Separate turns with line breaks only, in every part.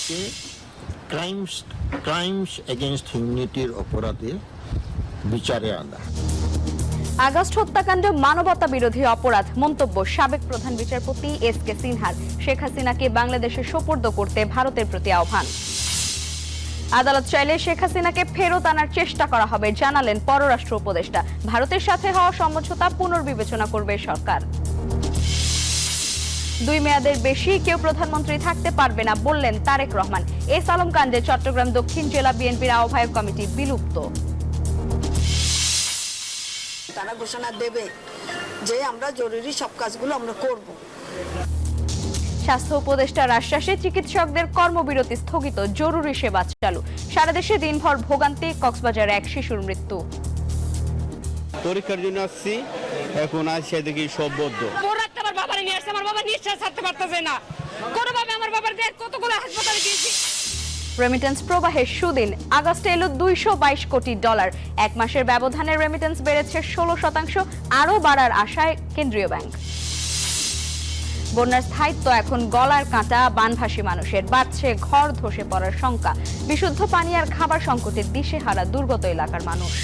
তাকে crimes against হিউম্যানিটির অপরাধে বিচারে আনা।
আগস্ট হত্যাকাণ্ড মানবতা বিরোধী অপরাধ মন্তব্য সাবেক প্রধান বিচারপতি এস.কে সিনহার। শেখ হাসিনাকে বাংলাদেশে সোপর্দ করতে ভারতের প্রতি আহ্বান। আদালত চাইলে শেখ হাসিনাকে ফেরত আনার চেষ্টা করা হবে জানালেন পররাষ্ট্র উপদেষ্টা। ভারতের সাথে হওয়া সমঝোতা পুনর্বিবেচনা করবে সরকার। 2 মেয়াদের বেশি কেউ প্রধানমন্ত্রী থাকতে পারবে না বললেন তারেক রহমান। এস আলম কাণ্ডে চট্টগ্রাম দক্ষিণ জেলা বিএনপির আহ্বায়ক কমিটি বিলুপ্ত।
তারা ঘোষণা দেবে যে আমরা জরুরি সব কাজগুলো আমরা করব।
স্বাস্থ্য উপদেষ্টার আশ্বাসে চিকিৎসকদের কর্মবিরতি স্থগিত, জরুরি সেবা চালু। সারা দেশে দিনভর ভোগান্তি, কক্সবাজারে এক শিশুর মৃত্যু।
পরীক্ষার জন্য আসছি, এখন আসছে দেখি সব বদ্ধ।
আমার বাবারে নিয়ে আসছে, আমার বাবা নিঃশ্বাস ছাড়তে পারতেছে না। কোনোভাবে আমার বাবার কতগুলো হাসপাতালে দিয়েছি।
রেমিটেন্স প্রবাহের সুদিন। আগস্টে এলো $222 কোটি। 1 মাসের ব্যবধানে রেমিটেন্স বেড়েছে 16%, আরও বাড়ার আশায় কেন্দ্রীয় ব্যাংক। বন্যার স্থায়িত্ব এখন গলার কাঁটা বানভাসী মানুষের। বাড়ছে ঘর ধসে পড়ার শঙ্কা। বিশুদ্ধ পানি আর খাবার সংকটে দিশেহারা দুর্গত এলাকার মানুষ।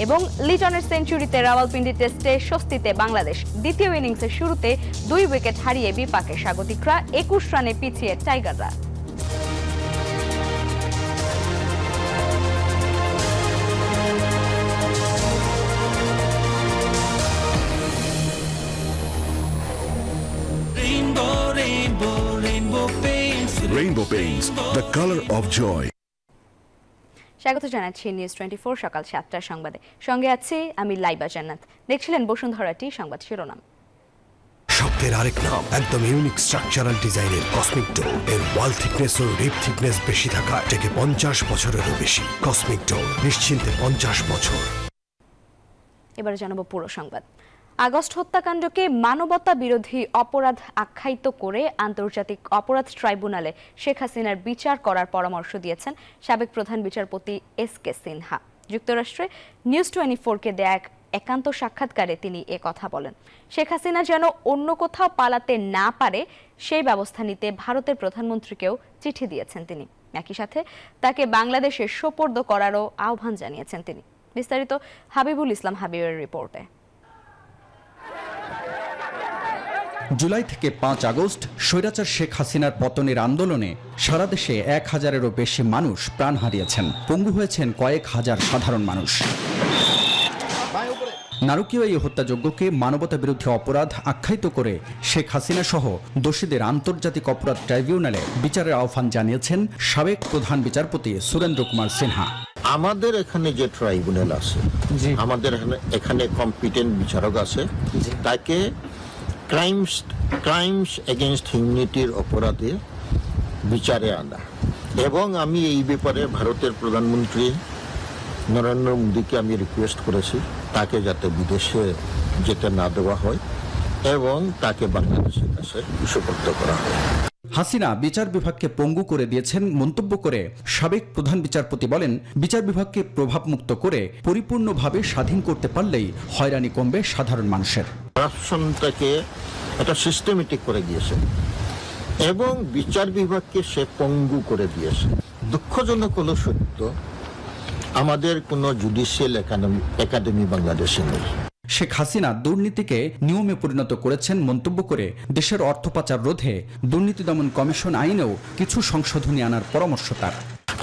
এবং লিটনের সেঞ্চুরিতে রাওয়ালপিন্ডি টেস্টে স্বস্তিতে বাংলাদেশ। দ্বিতীয় ইনিংসের শুরুতে 2 উইকেট হারিয়ে বিপাকে স্বাগতিকরা। 21 রানে পিছিয়ে টাইগাররা।
Rainbow Paints, the color of joy.
স্বাগত জানাচ্ছি নিউজ 24 সকাল 7টার সংবাদে। সঙ্গে আছি আমি লাইবা জান্নাত। দেখছিলেন বসুন্ধরা টি সংবাদ শিরোনাম।
শব্দের আরেক নাম, একদম ইউনিক স্ট্রাকচারাল ডিজাইনের কসমিক ডোর। এর ওয়াল থিকনেস ও রিপ থিকনেস বেশি থাকা থেকে 50 বছরেরও বেশি। কসমিক ডোর, নিশ্চিন্তে 50 বছর।
এবারে জানাবো পুরো সংবাদ। আগস্ট হত্যাকাণ্ডকে মানবতা বিরোধী অপরাধ আখ্যায়িত করে আন্তর্জাতিক অপরাধ ট্রাইব্যুনালে শেখ হাসিনার বিচার করার পরামর্শ দিয়েছেন সাবেক প্রধান বিচারপতি এস.কে সিনহা। যুক্তরাষ্ট্রে নিউজ 24-কে দেয়া এক একান্ত সাক্ষাৎকারে তিনি কথা বলেন। শেখ হাসিনা যেন অন্য কোথাও পালাতে না পারে সেই ব্যবস্থা নিতে ভারতের প্রধানমন্ত্রীকেও চিঠি দিয়েছেন তিনি। একই সাথে তাকে বাংলাদেশে সোপর্দ করারও আহ্বান জানিয়েছেন তিনি। বিস্তারিত হাবিবুল ইসলাম হাবিবের রিপোর্টে।
জুলাই থেকে 5 আগস্ট স্বৈরাচার শেখ হাসিনার পতনের আন্দোলনে সারা দেশে 1000-এরও বেশি মানুষ প্রাণ হারিয়েছেন। পঙ্গু হয়েছেন কয়েক হাজার সাধারণ মানুষ। নারকীয় এই হত্যাযজ্ঞকে মানবতা বিরোধী অপরাধ আখ্যায়িত করে শেখ হাসিনা সহ দোষীদের আন্তর্জাতিক অপরাধ ট্রাইব্যুনালে বিচারের আহ্বান জানিয়েছেন সাবেক প্রধান বিচারপতি সুরেন্দ্র কুমার সিনহা।
আমাদের এখানে যে ট্রাইব্যুনাল আছে, আমাদের এখানে কম্পিটেন্ট বিচারক আছে, তাকে ক্রাইমস এগেইনস্ট হিউম্যানিটির অপরাধে বিচারে আনা। এবং আমি এই ব্যাপারে ভারতের প্রধানমন্ত্রী নরেন্দ্র মোদীকে আমি রিকোয়েস্ট করেছি তাকে যাতে বিদেশে যেতে না দেওয়া হয় এবং তাকে বাংলাদেশের কাছে সুপর্দ করা হয়।
হাসিনা বিচার বিভাগকে পঙ্গু করে দিয়েছেন মন্তব্য করে সাবেক প্রধান বিচারপতি বলেন, বিচার বিভাগকে প্রভাবমুক্ত করে পরিপূর্ণভাবে স্বাধীন করতে পারলেই হয়রানি কমবে সাধারণ মানুষের।
করাপশনটাকে একটা সিস্টেমেটিক করে দিয়েছে এবং বিচার বিভাগকে সে পঙ্গু করে দিয়েছে। দুঃখজনক হলো সত্য, আমাদের কোনো জুডিশিয়াল একাডেমি বাংলাদেশে নেই।
শেখ হাসিনা দুর্নীতিকে নিয়মে পরিণত করেছেন মন্তব্য করে দেশের অর্থ পাচার রোধে দুর্নীতি দমন কমিশন আইনেও কিছু সংশোধনী আনার পরামর্শ তার।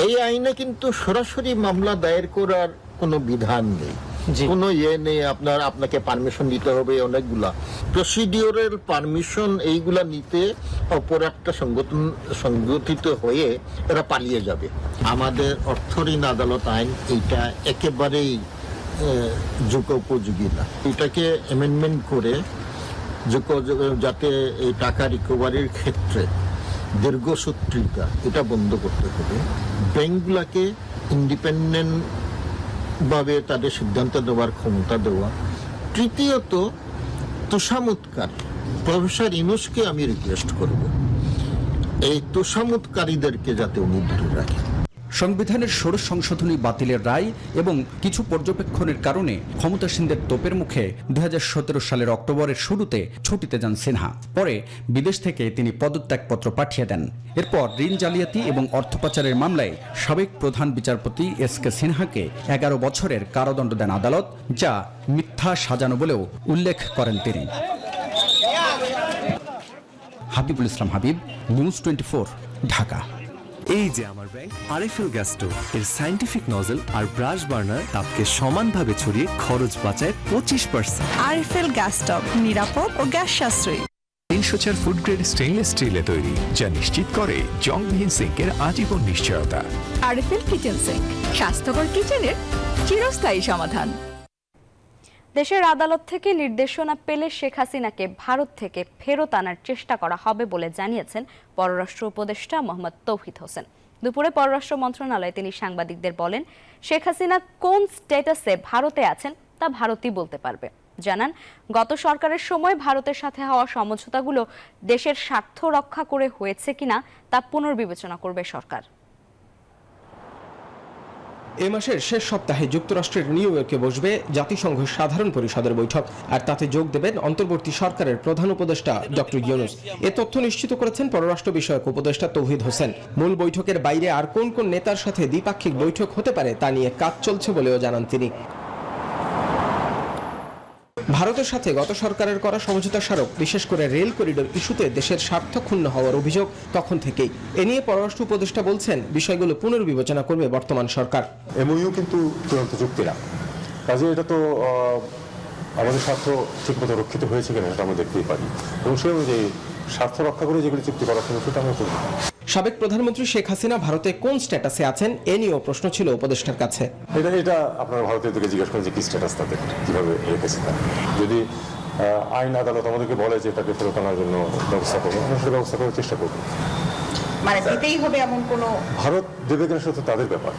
এই আইনে কিন্তু সরাসরি মামলা দায়ের করার কোনো বিধান নেই, কোনো নেই। আপনাকে পারমিশন দিতে হবে অনেকগুলা প্রসিডিওরাল পারমিশন, এইগুলা নিতে অপর একটা সংগঠিত হয়ে এরা পালিয়ে যাবে। আমাদের অর্থ ঋণ আদালত আইন এইটা একেবারেই যোগ্যোপযোগী না। এটাকে অ্যামেন্ডমেন্ট করে যাতে এই টাকা রিকভারির ক্ষেত্রে দীর্ঘসূত্রিতা এটা বন্ধ করতে হবে। ব্যাংকগুলাকে ইন্ডিপেন্ডেন্ট ভাবে তাদের সিদ্ধান্ত দেওয়ার ক্ষমতা দেওয়া। তৃতীয়ত, তোষামোদকারী প্রফেসর ইউনূসকে আমি রিকোয়েস্ট করব এই তোষামোদকারীদেরকে যাতে উনি দূরে রাখেন।
সংবিধানের ষোড়শ সংশোধনী বাতিলের রায় এবং কিছু পর্যবেক্ষণের কারণে ক্ষমতাসীনদের তোপের মুখে 2017 সালের অক্টোবরের শুরুতে ছুটিতে যান সিনহা। পরে বিদেশ থেকে তিনি পদত্যাগপত্র পাঠিয়ে দেন। এরপর ঋণ জালিয়াতি এবং অর্থ পাচারের মামলায় সাবেক প্রধান বিচারপতি SK সিনহাকে 11 বছরের কারাদণ্ড দেন আদালত, যা মিথ্যা সাজানো বলেও উল্লেখ করেন তিনি। হাবিবুল ইসলাম হাবিব, নিউজ 24, ঢাকা।
এই যে আমার ব্যাংক আরএফএল গ্যাস স্টোভ এর সায়েন্টিফিক নজল আর ব্রাশ বার্নার তাপকে সমানভাবে ছড়িয়ে খরচ বাঁচায় 25%।
আরএফএল গ্যাস স্টোভ নিরাপদ ও গ্যাস সাশ্রয়ী।
304 ফুড গ্রেড স্টেইনলেস স্টিলে তৈরি, যা নিশ্চিত করে জংবিহীন সিঙ্কের আজীবন নিশ্চয়তা।
আরএফএল কিচেন সিঙ্ক, স্বাস্থ্যকর কিচেনের চিরস্থায়ী সমাধান।
দেশের আদালত থেকে নির্দেশনা পেলে শেখ হাসিনাকে ভারত থেকে ফেরত আনার চেষ্টা করা হবে বলে জানিয়েছেন পররাষ্ট্র উপদেষ্টা মোহাম্মদ তৌহিদ হোসেন। দুপুরে পররাষ্ট্র মন্ত্রণালয়ে তিনি সাংবাদিকদের বলেন, শেখ হাসিনা কোন স্ট্যাটাসে ভারতে আছেন তা ভারতই বলতে পারবে। জানান, গত সরকারের সময় ভারতের সাথে হওয়া সমঝোতাগুলো দেশের স্বার্থ রক্ষা করে হয়েছে কিনা তা পুনর্বিবেচনা করবে সরকার।
এ মাসের শেষ সপ্তাহে যুক্তরাষ্ট্রের নিউ ইয়র্কে বসবে জাতিসংঘ সাধারণ পরিষদের বৈঠক, আর তাতে যোগ দেবেন অন্তর্বর্তী সরকারের প্রধান উপদেষ্টা ডক্টর ইউনূস। এ তথ্য নিশ্চিত করেছেন পররাষ্ট্র বিষয়ক উপদেষ্টা তৌহিদ হোসেন। মূল বৈঠকের বাইরে আর কোন কোন নেতার সাথে দ্বিপাক্ষিক বৈঠক হতে পারে তা নিয়ে কাজ চলছে বলেও জানান তিনি। ভারতের সাথে গত সরকারের করা সমঝোতা স্মারক, বিশেষ করে রেল করিডোর ইস্যুতে দেশের স্বার্থ ক্ষুণ্ণ হওয়ার অভিযোগ তখন থেকেই। এ নিয়ে পররাষ্ট্র উপদেষ্টা বলছেন, বিষয়গুলো পুনর্বিবেচনা করবে বর্তমান সরকার।
এমওইউ কিন্তু চূড়ান্ত চুক্তি না, কাজে এটা তো আমাদের স্বার্থ ঠিকমতো রক্ষিত হয়েছে কিনা সেটা আমরা দেখতেই পারি, এবং সেই অনুযায়ী স্বার্থ রক্ষা করে যেগুলি চুক্তি করা হয়েছে সেটা আমরা করব।
সাবেক প্রধানমন্ত্রী শেখ হাসিনা ভারতে কোন স্ট্যাটাসে আছেন এ নিয়েও প্রশ্ন ছিল উপদেষ্টার কাছে।
এটা আপনারা ভারতের দিকে জিজ্ঞেস করেন যে কি স্ট্যাটাস তাদের, কিভাবে রেখেছে। যদি আইন আদালত আমাদেরকে বলে যে তাকে ফেরত আনার জন্য ব্যবস্থা করবো, আমরা সেটা ব্যবস্থা করার চেষ্টা করবো।
মানে দিতেই হবে এমন কোনো,
ভারত দেবে কিনা সেটা তাদের ব্যাপার।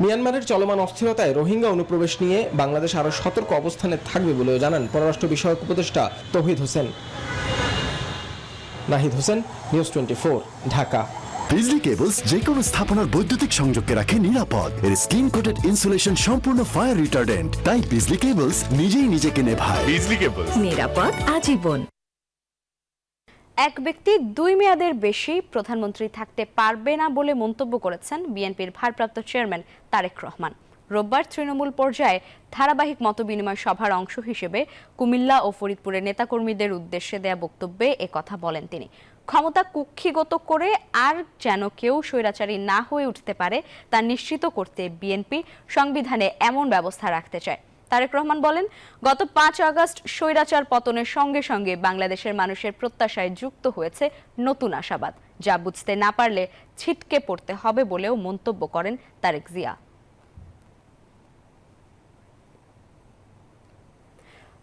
মিয়ানমারের চলমান অস্থিরতায় রোহিঙ্গা অনুপ্রবেশ নিয়ে বাংলাদেশ আরো সতর্ক অবস্থানে থাকবে বলেও জানান পররাষ্ট্র বিষয়ক উপদেষ্টা তৌহিদ হোসেন। নাহিদ হোসেন, নিউজ 24, ঢাকা।
বিজলি কেবলস যে কোনো স্থাপনার বৈদ্যুতিক সংযোগকে রাখে নিরাপদ। এর স্কিন কোটেড ইনসুলেশন সম্পূর্ণ ফায়ার রিটার্ডেন্ট, তাই বিজলি কেবলস নিজেই নিজেকে নেভায়। বিজলি কেবলস,
নিরাপদ আজীবন।
এক ব্যক্তি 2 মেয়াদের বেশি প্রধানমন্ত্রী থাকতে পারবে না বলে মন্তব্য করেছেন বিএনপির ভারপ্রাপ্ত চেয়ারম্যান তারেক রহমান। রোববার তৃণমূল পর্যায়ে ধারাবাহিক মতবিনিময় সভার অংশ হিসেবে কুমিল্লা ও ফরিদপুরের নেতাকর্মীদের উদ্দেশ্যে দেয়া বক্তব্যে একথা বলেন তিনি। ক্ষমতা কুক্ষিগত করে আর যেন কেউ স্বৈরাচারী না হয়ে উঠতে পারে তা নিশ্চিত করতে বিএনপি সংবিধানে এমন ব্যবস্থা রাখতে চায়। তারেক রহমান বলেন, গত 5 আগস্ট স্বৈরাচার পতনের সঙ্গে সঙ্গে বাংলাদেশের মানুষের প্রত্যাশায় যুক্ত হয়েছে নতুন আশাবাদ, যা বুঝতে না পারলে ছিটকে পড়তে হবে বলেও মন্তব্য করেন তারেক জিয়া।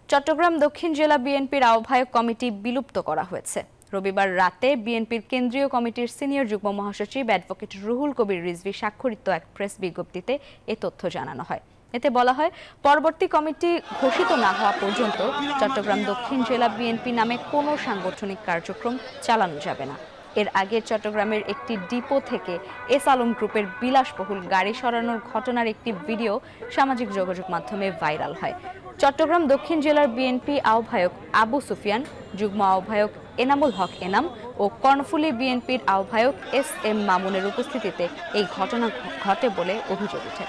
চট্টগ্রাম দক্ষিণ জেলা বিএনপির আহ্বায়ক কমিটি বিলুপ্ত করা হয়েছে। রবিবার রাতে বিএনপির কেন্দ্রীয় কমিটির সিনিয়র যুগ্ম মহাসচিব অ্যাডভোকেট রুহুল কবির রিজভী স্বাক্ষরিত এক প্রেস বিজ্ঞপ্তিতে এ তথ্য জানানো হয়। এতে বলা হয়, পরবর্তী কমিটি ঘোষিত না হওয়া পর্যন্ত চট্টগ্রাম দক্ষিণ জেলা বিএনপি নামে কোনো সাংগঠনিক কার্যক্রম চালানো যাবে না। এর আগে চট্টগ্রামের একটি ডিপো থেকে এস আলম গ্রুপের বিলাসবহুল গাড়ি সরানোর ঘটনার একটি ভিডিও সামাজিক যোগাযোগ মাধ্যমে ভাইরাল হয়। চট্টগ্রাম দক্ষিণ জেলার বিএনপি আহ্বায়ক আবু সুফিয়ান, যুগ্ম আহ্বায়ক এনামুল হক এনাম ও কর্ণফুলী বিএনপির আহ্বায়ক SM মামুনের উপস্থিতিতে এই ঘটনা ঘটে বলে অভিযোগ ওঠে।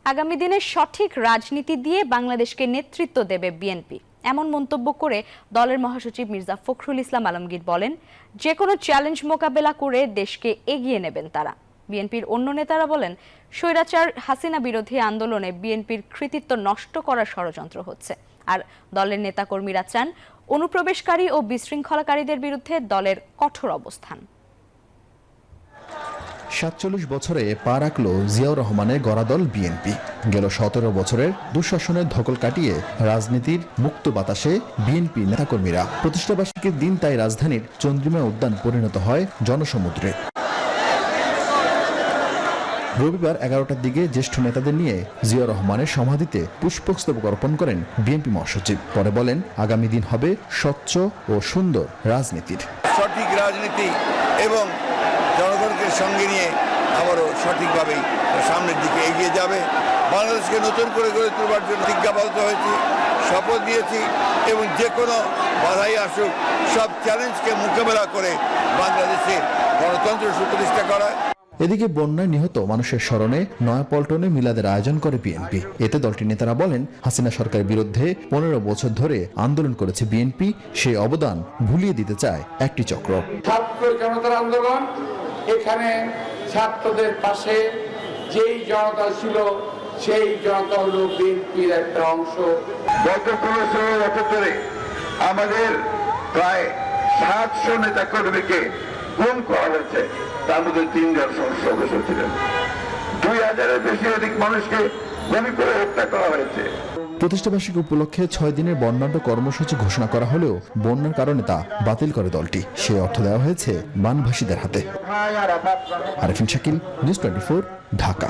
আগামী দিনে সঠিক রাজনীতি দিয়ে বাংলাদেশকে নেতৃত্ব দেবে বিএনপি, এমন মন্তব্য করে দলের মহাসচিব মির্জা ফখরুল ইসলাম আলমগীর বলেন, যে কোনো চ্যালেঞ্জ মোকাবেলা করে দেশকে এগিয়ে নেবেন তারা। বিএনপির অন্য নেতারা বলেন, স্বৈরাচার হাসিনা বিরোধী আন্দোলনে বিএনপির কৃতিত্ব নষ্ট করার ষড়যন্ত্র হচ্ছে। আর দলের নেতাকর্মীরা চান অনুপ্রবেশকারী ও বিশৃঙ্খলাকারীদের বিরুদ্ধে দলের কঠোর অবস্থান।
৪৭ বছরে পা রাখল জিয়াউর রহমানের গড়া দল বিএনপি। গেল ১৭ বছরের দুঃশাসনের ধকল কাটিয়ে রাজনীতির মুক্ত বাতাসে বিএনপি নেতাকর্মীরা। প্রতিষ্ঠাবার্ষিকীর দিন তাই রাজধানীর চন্দ্রিমা উদ্যান পরিণত হয় জনসমুদ্রে। রবিবার 11টার দিকে জ্যেষ্ঠ নেতাদের নিয়ে জিয়া রহমানের সমাধিতে পুষ্পস্তবক অর্পণ করেন বিএনপি মহাসচিব। পরে বলেন, আগামী দিন হবে স্বচ্ছ ও সুন্দর রাজনীতির।
সঠিক রাজনীতি এবং জনগণকে সঙ্গে নিয়ে আবারও সঠিকভাবেই সামনের দিকে এগিয়ে যাবে। বাংলাদেশকে নতুন করে গড়ে তোলবার জন্য প্রতিজ্ঞাবদ্ধ হয়েছি, শপথ নিয়েছি এবং যে কোনো বাধাই আসুক সব চ্যালেঞ্জকে মোকাবেলা করে বাংলাদেশে গণতন্ত্র সুপ্রতিষ্ঠা করা।
এদিকে বন্যায় নিহত মানুষের স্মরণে নয়াপল্টনে মিলাদের আয়োজন করে বিএনপি। এতে দলটির নেতারা বলেন, হাসিনা সরকারের বিরুদ্ধে 15 বছর ধরে আন্দোলন করেছে বিএনপি, সেই অবদান ভুলিয়ে দিতে চায় একটি চক্র।
ছাত্র জনতার আন্দোলন, এখানে ছাত্রদের পাশে যেই জনতা ছিল সেই জনতা হলো বিএনপির একটা অংশ।
গত 15 বছর ধরে আমাদের প্রায় 700 নেতা কর্মীকে গুম করা হয়েছে, তার মধ্যে 3 জন সদস্য ছিলেন। 2000-এর বেশি অধিক মানুষকে গুলি করে হত্যা করা হয়েছে।
প্রতিষ্ঠাবার্ষিকী উপলক্ষে 6 দিনের বর্ণাঢ্য কর্মসূচি ঘোষণা করা হলেও বন্যার কারণে তা বাতিল করে দলটি। সেই অর্থ দেওয়া হয়েছে বানভাসীদের হাতে। আরিফিন শাকিল, নিউজ 24, ঢাকা।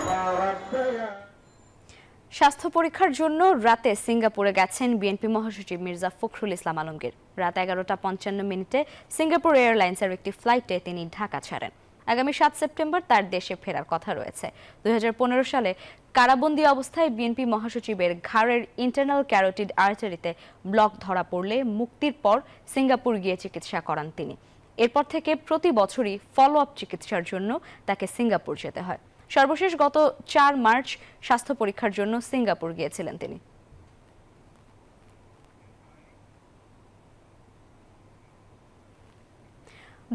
স্বাস্থ্য পরীক্ষার জন্য রাতে সিঙ্গাপুরে গেছেন বিএনপি মহাসচিব মির্জা ফখরুল ইসলাম আলমগীর। রাত 11:55 সিঙ্গাপুর এয়ারলাইন্সের একটি ফ্লাইটে তিনি ঢাকা ছাড়েন। আগামী 7 সেপ্টেম্বর তার দেশে ফেরার কথা রয়েছে। 2015 সালে কারাবন্দী অবস্থায় বিএনপি মহাসচিবের ঘাড়ের ইন্টারনাল ক্যারোটিড আর্টারিতে ব্লক ধরা পড়লে মুক্তির পর সিঙ্গাপুর গিয়ে চিকিৎসা করান তিনি। এরপর থেকে প্রতি বছরই ফলো আপ চিকিৎসার জন্য তাকে সিঙ্গাপুর যেতে হয়। সর্বশেষ গত 4 মার্চ স্বাস্থ্য পরীক্ষার জন্য সিঙ্গাপুর গিয়েছিলেন তিনি।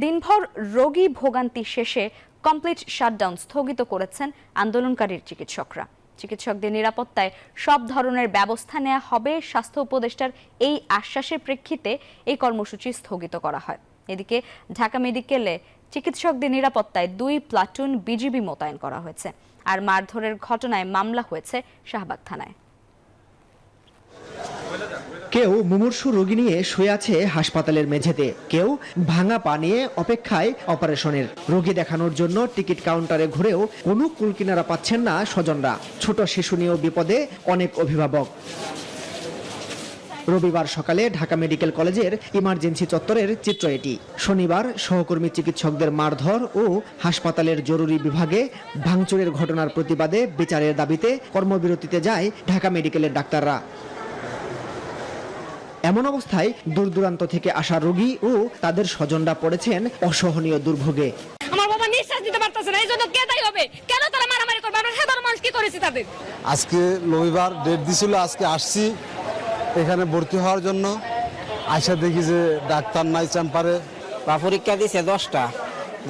দিনভর রোগী ভোগান্তি শেষে কমপ্লিট শাটডাউন স্থগিত করেছেন আন্দোলনকারী চিকিৎসকরা। চিকিৎসকদের নিরাপত্তায় সব ধরনের ব্যবস্থা নেওয়া হবে, স্বাস্থ্য উপদেষ্টার এই আশ্বাসের প্রেক্ষিতে এই কর্মসূচি স্থগিত করা হয়। এদিকে ঢাকা মেডিকেলে চিকিৎসকদের নিরাপত্তায় 2 প্লাটুন বিজিবি মোতায়েন করা হয়েছে। আর মারধরের ঘটনায় মামলা হয়েছে শাহবাগ থানায়।
কেউ মুমূর্ষু রোগী নিয়ে শুয়ে আছে হাসপাতালের মেঝেতে, কেউ ভাঙা পা নিয়ে অপেক্ষায় অপারেশনের। রোগী দেখানোর জন্য টিকিট কাউন্টারে ঘুরেও কোনো কুলকিনারা পাচ্ছেন না স্বজনরা। ছোট শিশু নিয়েও বিপদে অনেক অভিভাবক। রবিবার সকালে ঢাকা মেডিকেল কলেজের ইমার্জেন্সি চত্বরের চিত্র এটি। শনিবার সহকর্মী চিকিৎসকদের মারধর ও হাসপাতালের জরুরি বিভাগে ভাঙচুরের ঘটনার প্রতিবাদে বিচারের দাবিতে কর্মবিরতিতে যায় ঢাকা মেডিকেলের ডাক্তাররা। এমন অবস্থায় দূর দূরান্ত থেকে আসা রোগী ও তাদের স্বজনরা পড়েছেন অসহনীয় দুর্ভোগে।
আমার বাবা নিঃশ্বাস নিতে পারতেছে না, এই জন্য কে দায়ী হবে? কেন তারা মারামারি করবে? আমরা সাধারণ মানুষ কি করেছি তাদের?
আজকে রবিবার ডেট দিছিল, আজকে আসছি এখানে ভর্তি হওয়ার জন্য। আইসা দেখি যে ডাক্তার নাই চেম্বারে।
পরীক্ষা দিছে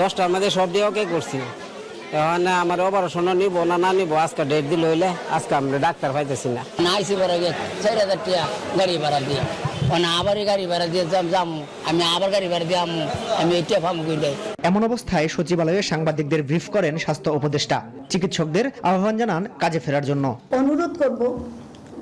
10টার মধ্যে সব দিয়ে ওকে করছি। এখন আমার অপারেশন নিব না নিব, আজকে ডেট দিল হইলে আজকে আমরা ডাক্তার পাইতেছি না।
আইসি ভাড়া গিয়ে 4000 টাকা গাড়ি ভাড়া দিয়ে আবার গাড়ি ভাড়া দিয়ে যাম, আমি আবার গাড়ি ভাড়া দিয়ে আমি এটা ফার্ম করে।
এমন অবস্থায় সচিবালয়ে সাংবাদিকদের ব্রিফ করেন স্বাস্থ্য উপদেষ্টা। চিকিৎসকদের আহ্বান জানান কাজে ফেরার জন্য।
অনুরোধ করব,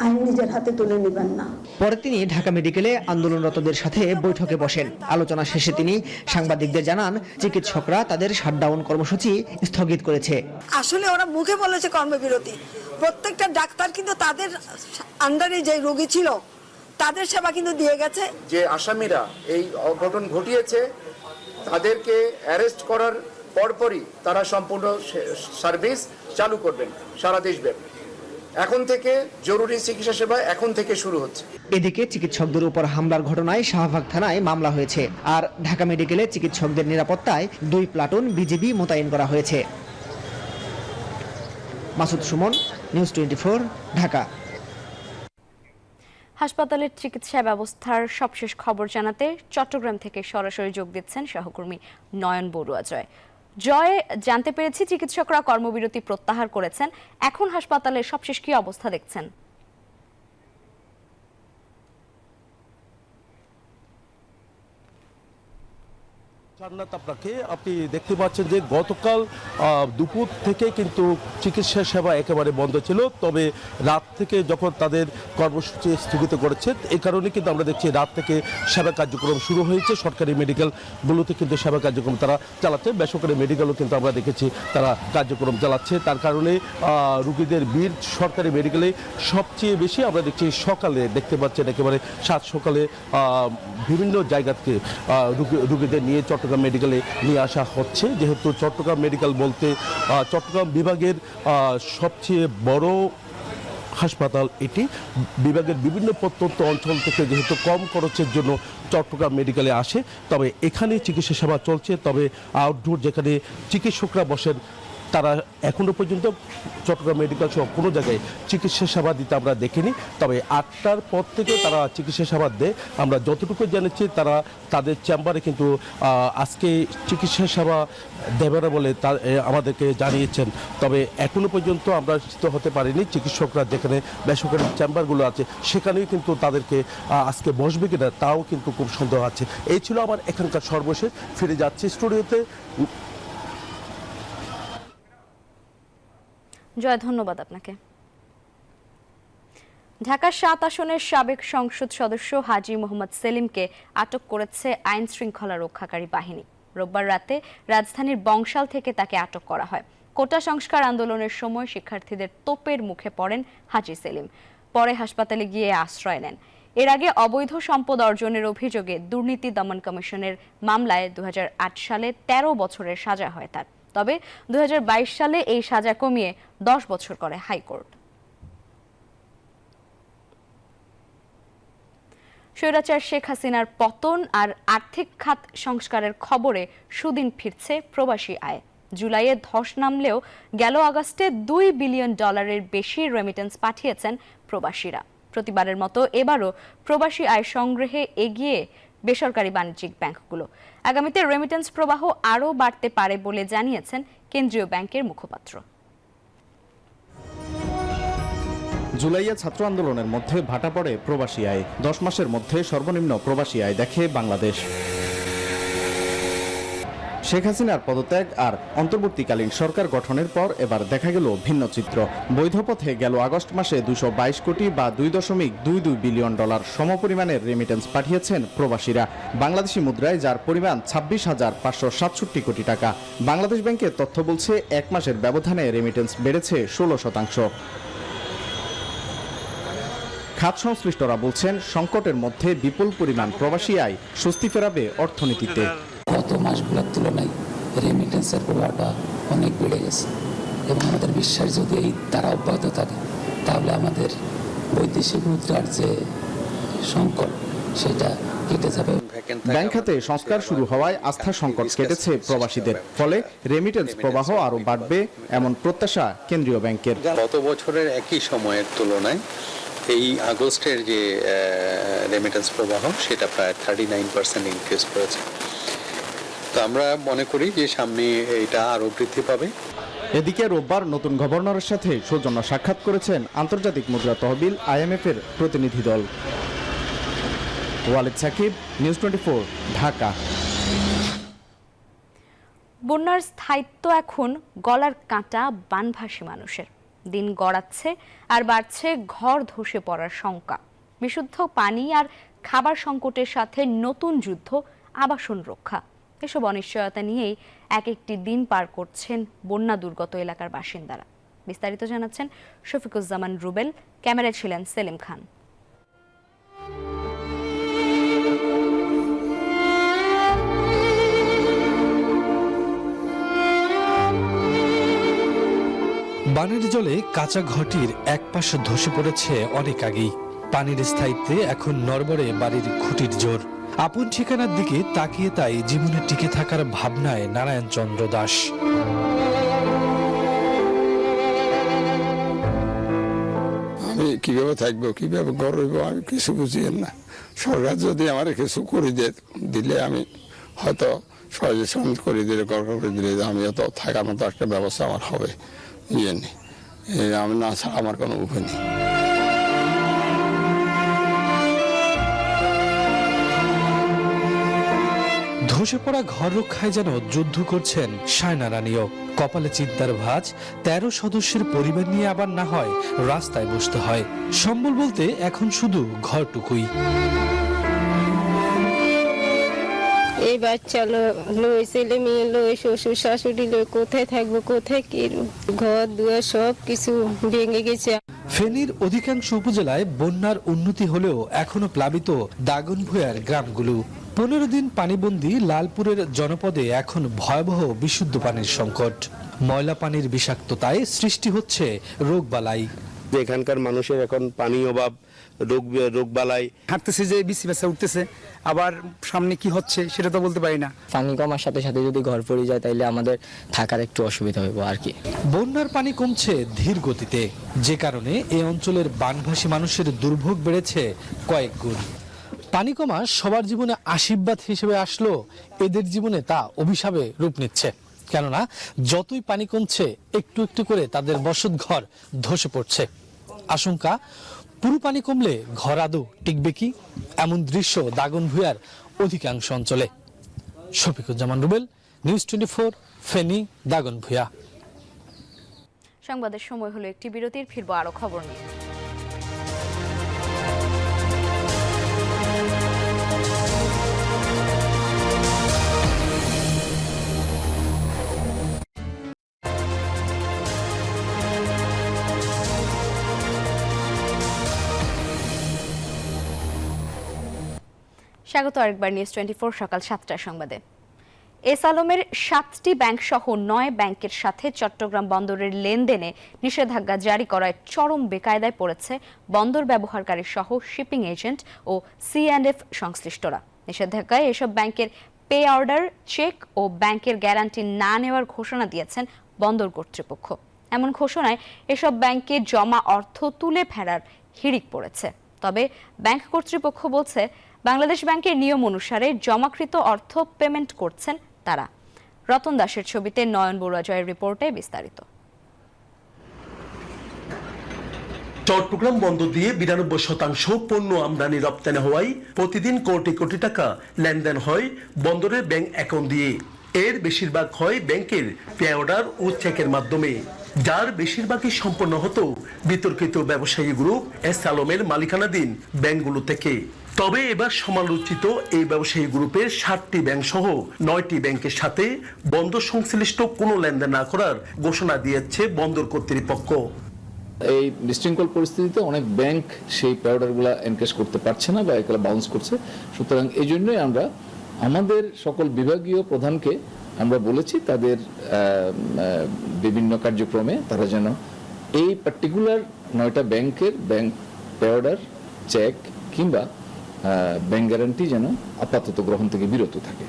আইন নিজের হাতে তুলে নেবেন না।
পরে তিনি ঢাকা মেডিকেলে আন্দোলনরতদের সাথে বৈঠকে বসেন। আলোচনা শেষে তিনি সাংবাদিকদের জানান, চিকিৎসকরা তাদের শাটডাউন কর্মসূচি স্থগিত করেছে।
আসলে ওরা মুখে বলেছে কর্মবিরতি, প্রত্যেকটা ডাক্তার কিন্তু তাদের আন্ডারে যে রোগী ছিল তাদের সেবা কিন্তু দিয়ে গেছে।
যে আসামিরা এই অঘটন ঘটিয়েছে তাদেরকে অ্যারেস্ট করার পরপরই তারা সম্পূর্ণ সার্ভিস চালু করবেন সারা দেশব্যাপী। এখন থেকে জরুরি চিকিৎসা সেবা এখন থেকে শুরু হচ্ছে।
এদিকে চিকিৎসকদের উপর হামলার ঘটনায় শাহবাগ থানায় মামলা হয়েছে। আর ঢাকা মেডিকেলে চিকিৎসকদের নিরাপত্তায় 2 প্লাটুন বিজিবি মোতায়েন করা হয়েছে। মাসুদ সুমন, নিউজ 24, ঢাকা।
হাসপাতালের চিকিৎসা ব্যবস্থার সবশেষ খবর জানাতে চট্টগ্রাম থেকে সরাসরি যোগ দিচ্ছেন সহকর্মী নয়ন বড়ুয়া জয়। জানতে পেরেছি চিকিৎসকরা কর্মবিরতি প্রত্যাহার করেছেন, এখন হাসপাতালের সবশেষ কি অবস্থা দেখছেন?
জান্নাত, আপনাকে আপনি দেখতে পাচ্ছেন যে গতকাল দুপুর থেকে কিন্তু চিকিৎসা সেবা একেবারে বন্ধ ছিল, তবে রাত থেকে যখন তাদের কর্মসূচি স্থগিত করেছে এই কারণে কিন্তু আমরা দেখছি রাত থেকে সেবা কার্যক্রম শুরু হয়েছে। সরকারি মেডিকেলগুলোতে কিন্তু সেবা কার্যক্রম তারা চালাচ্ছে, বেসরকারি মেডিকেলও কিন্তু আমরা দেখেছি তারা কার্যক্রম চালাচ্ছে। তার কারণে রুগীদের ভিড় সরকারি মেডিকেলে সবচেয়ে বেশি আমরা দেখছি সকালে দেখতে পাচ্ছেন একেবারে সাত সকালে বিভিন্ন জায়গা থেকে রুগীদের নিয়ে চট্টগ্রাম মেডিকেলে নিয়ে আসা হচ্ছে। যেহেতু চট্টগ্রাম মেডিকেল বলতে চট্টগ্রাম বিভাগের সবচেয়ে বড় হাসপাতাল এটি, বিভাগের বিভিন্ন প্রত্যন্ত অঞ্চল থেকে যেহেতু কম খরচের জন্য চট্টগ্রাম মেডিকেলে আসে, তবে এখানে চিকিৎসা সেবা চলছে। তবে আউটডোর যেখানে চিকিৎসকরা বসেন তারা এখনো পর্যন্ত চট্টগ্রাম মেডিকেল সহ কোনো জায়গায় চিকিৎসা সেবা দিতে আমরা দেখিনি। তবে 8টার পর থেকে তারা চিকিৎসা সেবা দেয়। আমরা যতটুকু জেনেছি তারা তাদের চেম্বারে কিন্তু আজকে চিকিৎসা সেবা দেবে না বলে আমাদেরকে জানিয়েছেন। তবে এখনো পর্যন্ত আমরা নিশ্চিত হতে পারিনি চিকিৎসকরা যেখানে বেসরকারি চেম্বারগুলো আছে সেখানেই কিন্তু তাদেরকে আজকে বসবে কিনা তাও কিন্তু খুব সন্দেহ আছে। এই ছিল আমার এখানকার সর্বশেষ। ফিরে যাচ্ছি স্টুডিওতে।
জয়, ধন্যবাদ আপনাকে। ঢাকার 7 আসনের সাবেক সংসদ সদস্য হাজী মোহাম্মদ সেলিমকে আটক করেছে আইন শৃঙ্খলা রক্ষাকারী বাহিনী। রোববার রাতে রাজধানীর বংশাল থেকে তাকে আটক করা হয়। কোটা সংস্কার আন্দোলনের সময় শিক্ষার্থীদের তোপের মুখে পড়েন হাজী সেলিম, পরে হাসপাতালে গিয়ে আশ্রয় নেন। এর আগে অবৈধ সম্পদ অর্জনের অভিযোগে দুর্নীতি দমন কমিশনের মামলায় 2008 সালে 13 বছরের সাজা হয় তার। তবে 2022 সালে এই সাজা কমিয়ে 10 বছর করে হাইকোর্ট। স্বৈরাচার শেখ হাসিনার পতন আর আর্থিক খাত সংস্কারের খবরে সুদিন ফিরছে প্রবাসী আয়। জুলাইয়ে ধস নামলেও গেল আগস্টে $2 বিলিয়ন বেশি রেমিটেন্স পাঠিয়েছেন প্রবাসীরা। প্রতিবারের মতো এবারও প্রবাসী আয় সংগ্রহে এগিয়ে বেসরকারি বাণিজ্যিক ব্যাংকগুলো। আগামীতে রেমিটেন্স প্রবাহ আরও বাড়তে পারে বলে জানিয়েছেন কেন্দ্রীয় ব্যাংকের মুখপাত্র।
জুলাইয়ে ছাত্র আন্দোলনের মধ্যে ভাটা পড়ে প্রবাসী আয়। 10 মাসের মধ্যে সর্বনিম্ন প্রবাসী আয় দেখে বাংলাদেশ। শেখ হাসিনার পদত্যাগ আর অন্তর্বর্তীকালীন সরকার গঠনের পর এবার দেখা গেল ভিন্ন চিত্র। বৈধ পথে গেল আগস্ট মাসে 222 কোটি বা $2.22 বিলিয়ন সমপরিমাণের রেমিটেন্স পাঠিয়েছেন প্রবাসীরা বাংলাদেশি মুদ্রায়, যার পরিমাণ 26,567 কোটি টাকা। বাংলাদেশ ব্যাংকের তথ্য বলছে 1 মাসের ব্যবধানে রেমিটেন্স বেড়েছে 16%। খাত সংশ্লিষ্টরা বলছেন সংকটের মধ্যে বিপুল পরিমাণ প্রবাসী আয় স্বস্তি ফেরাবে অর্থনীতিতে।
গত মাসগুলোর তুলনায় রেমিটেন্সের প্রভাবটা অনেক বেড়ে গেছে এবং আমাদের বিশ্বাস যদি এই তারা অব্যাহত থাকে তাহলে আমাদের বৈদেশিক মুদ্রার যে সংকট সেটা কেটে যাবে।
ব্যাংক খাতে সংস্কার শুরু হওয়ায় আস্থা সংকট কেটেছে প্রবাসীদের, ফলে রেমিটেন্স প্রবাহ আরও বাড়বে এমন প্রত্যাশা কেন্দ্রীয় ব্যাংকের।
গত বছরের একই সময়ের তুলনায় এই আগস্টের যে রেমিটেন্স প্রবাহ সেটা প্রায় 39% ইনক্রিজ করেছে। তো আমরা মনে করি যে সামনে এটা আরো বৃদ্ধি পাবে।
এদিকে রোববার নতুন গভর্নরের সাথে সৌজন্য সাক্ষাৎ করেছেন আন্তর্জাতিক মুদ্রা তহবিল IMF এর প্রতিনিধি দল। ওয়ালিদ সাকিব, নিউজ 24, ঢাকা।
বন্যার স্থায়িত্ব এখন গলার কাঁটা বানভাসী মানুষের। দিন গড়াচ্ছে আর বাড়ছে ঘর ধসে পড়ার শঙ্কা। বিশুদ্ধ পানি আর খাবার সংকটের সাথে নতুন যুদ্ধ আবাসন রক্ষা, এসব অনিশ্চয়তা নিয়েই এক একটি দিন পার করছেন বন্যা দুর্গত এলাকার বাসিন্দারা। বিস্তারিত জানাচ্ছেন শফিকুজ্জামান রুবেল, ক্যামেরায় ছিলেন সেলিম খান।
বানের জলে কাঁচা ঘরটির এক পাশ ধসে পড়েছে অনেক আগেই। পানির স্থায়িত্বে এখন নড়বড়ে বাড়ির খুঁটির জোর। আপন ঠিকানার দিকে তাকিয়ে তাই জীবনে টিকে থাকার ভাবনায় নারায়ণ চন্দ্র দাস।
আমি কিভাবে থাকবো, কিভাবে গড়ব, আমি কিছু বুঝি না। সরকার যদি আমার কিছু করে দিলে আমি হয়তো সাজেশন করে দিলে, করে দিলে আমি হয়তো থাকার মতো একটা ব্যবস্থা আমার হবে। আমি না ছাড়া আমার কোনো উপায় নেই।
ধসে পড়া ঘর রক্ষায় যেন যুদ্ধ করছেন শায়না রানীও। কপালে চিন্তার ভাঁজ, 13 সদস্যের পরিবার নিয়ে আবার না হয় রাস্তায় বসতে হয়। সম্বল বলতে এখন শুধু ঘরটুকুই।
এই বাচ্চা লই, ছেলে মেয়ে লই, শ্বশুর শাশুড়ি লই, কোথায় থাকবো, কোথায় কি, ঘর দুয়ার সব কিছু ভেঙে গেছে।
ফেনীর অধিকাংশ উপজেলায় বন্যার উন্নতি হলেও এখনো প্লাবিত দাগনভূঞার গ্রামগুলো। 15 দিন পানিবন্দী লালপুরের জনপদে এখন ভয়াবহ বিশুদ্ধ পানির সংকট। ময়লা পানির বিষাক্ততায় সৃষ্টি হচ্ছে রোগবালাই।
এখানকার মানুষের এখন পানি অভাব, রোগবালাই।
হাঁটতেছে যে বিসি বাচ্চা উঠতেছে, আবার সামনে কি হচ্ছে সেটা তো বলতে পারি না।
পানি কমার সাথে সাথে যদি ঘর পড়ে যায় তাইলে আমাদের থাকার একটু অসুবিধা হবে আর কি।
বন্যার পানি কমছে ধীর গতিতে, যে কারণে এই অঞ্চলের বানভাসী মানুষের দুর্ভোগ বেড়েছে কয়েক গুণ। পানি কমা সবার জীবনে আশীর্বাদ হিসেবে আসলো, এদের জীবনে তা অভিশাপে রূপ নিচ্ছে। কেননা যতই পানি কমছে একটু একটু করে তাদের বসত ঘর ধসে পড়ছে। আশঙ্কা, পুরো পানি কমলে ঘর আদৌ টিকবে কি? এমন দৃশ্য দাগনভূঞার অধিকাংশ অঞ্চলে। শফিকুজ্জামান রুবেল, নিউজ 24, ফেনী, দাগনভূঞা।
সংবাদের সময় হলো একটি বিরতির, ফিরবো আরো খবর নিয়ে। স্বাগত আরেকবার নিউজ 24 সকাল 7টার সংবাদে। এস আলমের 7টি ব্যাংক সহ 9 ব্যাংকের সাথে চট্টগ্রাম বন্দরের লেনদেনে নিষেধাজ্ঞা জারি করায় চরম বেকায়দায় পড়েছে বন্দর ব্যবহারকারী সহ শিপিং এজেন্ট ও C&F সংশ্লিষ্টরা। নিষেধাজ্ঞায় এসব ব্যাংকের পে অর্ডার, চেক ও ব্যাংকের গ্যারান্টি না নেওয়ার ঘোষণা দিয়েছেন বন্দর কর্তৃপক্ষ। এমন ঘোষণায় এসব ব্যাংকে জমা অর্থ তুলে ফেরার হিড়িক পড়েছে। তবে ব্যাংক কর্তৃপক্ষ বলছে বাংলাদেশ ব্যাংকের নিয়ম অনুসারে জমাকৃত অর্থ পেমেন্ট করছেন তারা। রতন দাসের ছবিতে নয়ন বড়ুয়া জয়ের রিপোর্টে বিস্তারিত।
চট্টগ্রাম বন্দর দিয়ে 92% পণ্য আমদানি রপ্তানি হওয়ায় প্রতিদিন কোটি কোটি টাকা লেনদেন হয় বন্দরের ব্যাংক অ্যাকাউন্ট দিয়ে। এর বেশিরভাগ হয় ব্যাংকের পে অর্ডার ও চেকের মাধ্যমে, যার বেশিরভাগই সম্পন্ন হতো বিতর্কিত ব্যবসায়ী গ্রুপ এস আলমের মালিকানাধীন ব্যাংকগুলো থেকে। তবে এবার সমালোচিত এই ব্যবসায়ী গ্রুপের 7টি ব্যাংক সহ 9টি ব্যাংকের সাথে বন্দর সংশ্লিষ্ট কোনো লেনদেন না করার ঘোষণা দিয়েছে বন্দর কর্তৃপক্ষ।
এই বিশৃঙ্খল পরিস্থিতিতে অনেক ব্যাংক সেই পে অর্ডারগুলো এনকেশ করতে পারছে না বা এগুলো বাউন্স করছে। সুতরাং এই জন্যই আমরা আমাদের সকল বিভাগীয় প্রধানকে আমরা বলেছি তাদের বিভিন্ন কার্যক্রমে তারা যেন এই পার্টিকুলার 9টা ব্যাংকের ব্যাংক পে অর্ডার, চেক কিংবা ব্যাংক গ্যারান্টি যেন আপাতত গ্রহণ থেকে বিরত থাকে।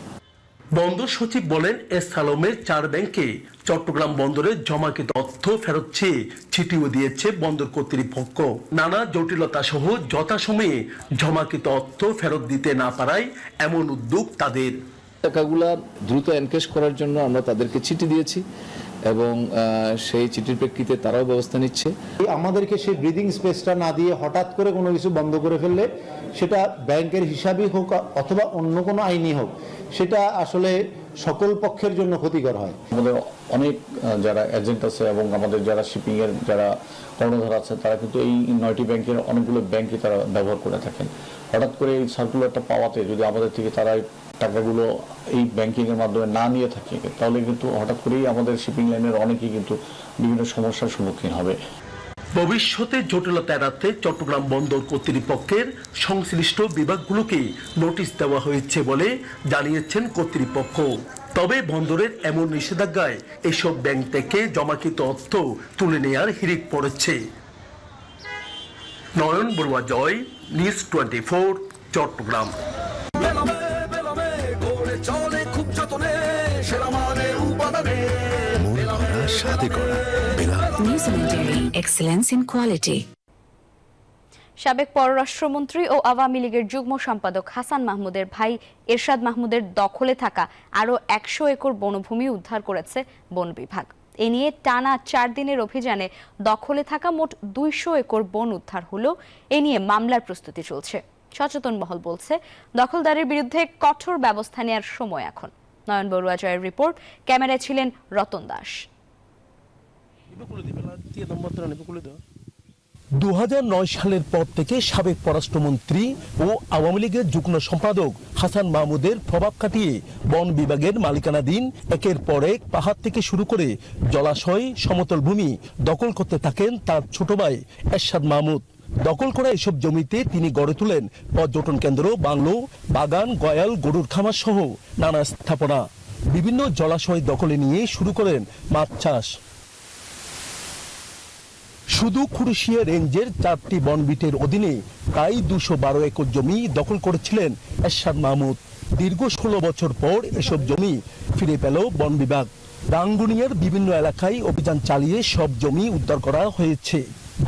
বন্দর সচিব বলেন, এস আলমের 4 ব্যাংকে চট্টগ্রাম বন্দরে জমাকৃত অর্থ ফেরত চেয়ে চিঠিও দিয়েছে বন্দর কর্তৃপক্ষ। নানা জটিলতা সহ যথাসময়ে জমাকৃত অর্থ ফেরত দিতে না পারায় এমন উদ্যোগ তাদের।
টাকাগুলা দ্রুত এনকেশ করার জন্য আমরা তাদেরকে চিঠি দিয়েছি এবং সেই চিঠির প্রেক্ষিতে তারাও ব্যবস্থা নিচ্ছে।
আমাদেরকে সেই ব্রিদিং স্পেসটা না দিয়ে হঠাৎ করে কোনো কিছু বন্ধ করে ফেললে, সেটা ব্যাংকের হিসাবই হোক অথবা অন্য কোনো আইনি হোক, সেটা আসলে সকল পক্ষের জন্য ক্ষতিকর হয়।
আমাদের অনেক যারা এজেন্ট আছে এবং আমাদের যারা শিপিং এর যারা কর্ণধার আছে তারা কিন্তু এই 9টি ব্যাংকের অনেকগুলো ব্যাংকে তারা ব্যবহার করে থাকেন। হঠাৎ করে এই সার্কুলারটা পাওয়াতে যদি আমাদের থেকে তারা টাকাগুলো এই ব্যাংকিং এর মাধ্যমে না নিয়ে থাকে, তাহলে কিন্তু হঠাৎ করেই আমাদের শিপিং লাইনের অনেকেই কিন্তু বিভিন্ন সমস্যার সম্মুখীন হবে।
ভবিষ্যতে জটিলতা এড়াতে চট্টগ্রাম বন্দর কর্তৃপক্ষের সংশ্লিষ্ট বিভাগগুলোকে নোটিশ দেওয়া হয়েছে বলে জানিয়েছেন কর্তৃপক্ষ। তবে বন্দরের এমন নিষেধাজ্ঞায় এসব ব্যাংক থেকে জমাকৃত অর্থ তুলে নেওয়ার হিড়িক পড়েছে। নয়ন বড়ুয়া জয়, নিউজ 24, চট্টগ্রাম।
সাবেক পররাষ্ট্রমন্ত্রী ও আওয়ামী লীগের যুগ্ম সম্পাদক হাসান মাহমুদের ভাই এরশাদ মাহমুদের দখলে থাকা আরও 100 একর বনভূমি উদ্ধার করেছে বন বিভাগ। এ নিয়ে টানা 4 দিনের অভিযানে দখলে থাকা মোট 200 একর বন উদ্ধার হলো। এ নিয়ে মামলার প্রস্তুতি চলছে। সচেতন মহল বলছে দখলদারের বিরুদ্ধে কঠোর ব্যবস্থা নেওয়ার সময় এখন। নয়ন বড়ুয়া জয়ের রিপোর্ট, ক্যামেরায় ছিলেন রতন দাস।
2009 সালের পর থেকে সাবেক পররাষ্ট্রমন্ত্রী ও আওয়ামী লীগের যুগ্ম সম্পাদক হাসান মাহমুদের প্রভাব কাটিয়ে বন বিভাগের মালিকানাধীন একের পর এক পাহাড় থেকে শুরু করে জলাশয়, সমতল ভূমি দখল করতে থাকেন তার ছোট ভাই এরশাদ মাহমুদ। দখল করা এসব জমিতে তিনি গড়ে তোলেন পর্যটন কেন্দ্র, বাংলো, বাগান, গয়াল, গরুর খামার সহ নানা স্থাপনা। বিভিন্ন জলাশয় দখলে নিয়ে শুরু করেন মাছ চাষ। শুধু খুরশিয়া রেঞ্জের 4টি বনবিটের অধীনে প্রায় 212 একর জমি দখল করেছিলেন এরশাদ মাহমুদ। দীর্ঘ 16 বছর পর এসব জমি ফিরে পেল বন বিভাগ। রাঙ্গুনিয়ার বিভিন্ন এলাকায় অভিযান চালিয়ে সব জমি উদ্ধার করা হয়েছে।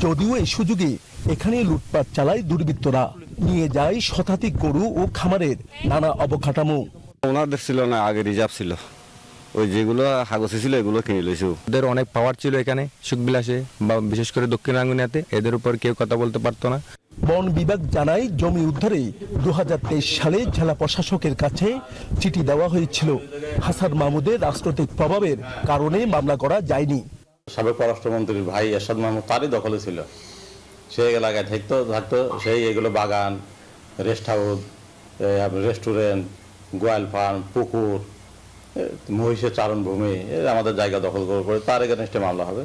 যদিও এই সুযোগে এখানে লুটপাট চালায় দুর্বৃত্তরা, নিয়ে যায় শতাধিক গরু ও খামারের নানা অবকাঠামো।
ওনাদের ছিল না, আগে রিজার্ভ ছিল, ওই যেগুলো হাগসে ছিল এগুলো কিনে লইছে। ওদের অনেক পাওয়ার ছিল এখানে সুখবিলাসে বা বিশেষ করে দক্ষিণ রাঙ্গুনিয়াতে, এদের উপর কেউ কথা বলতে পারতো না।
বন বিভাগ জানায় জমি উদ্ধারে 2023 সালে জেলা প্রশাসকের কাছে চিঠি দেওয়া হয়েছিল। হাসান মাহমুদের রাজনৈতিক প্রভাবের কারণে মামলা করা যায়নি।
সাবেক পররাষ্ট্রমন্ত্রীর ভাই এরশাদ মাহমুদ তারই দখলে ছিল, সেই এলাকায় থাকতো সেই এগুলো বাগান, রেস্ট হাউস, রেস্টুরেন্ট, গোয়াল ফার্ম, পুকুর, মহিষের চারণভূমি, আমাদের জায়গা দখল করে তার এগেনস্টে মামলা হবে।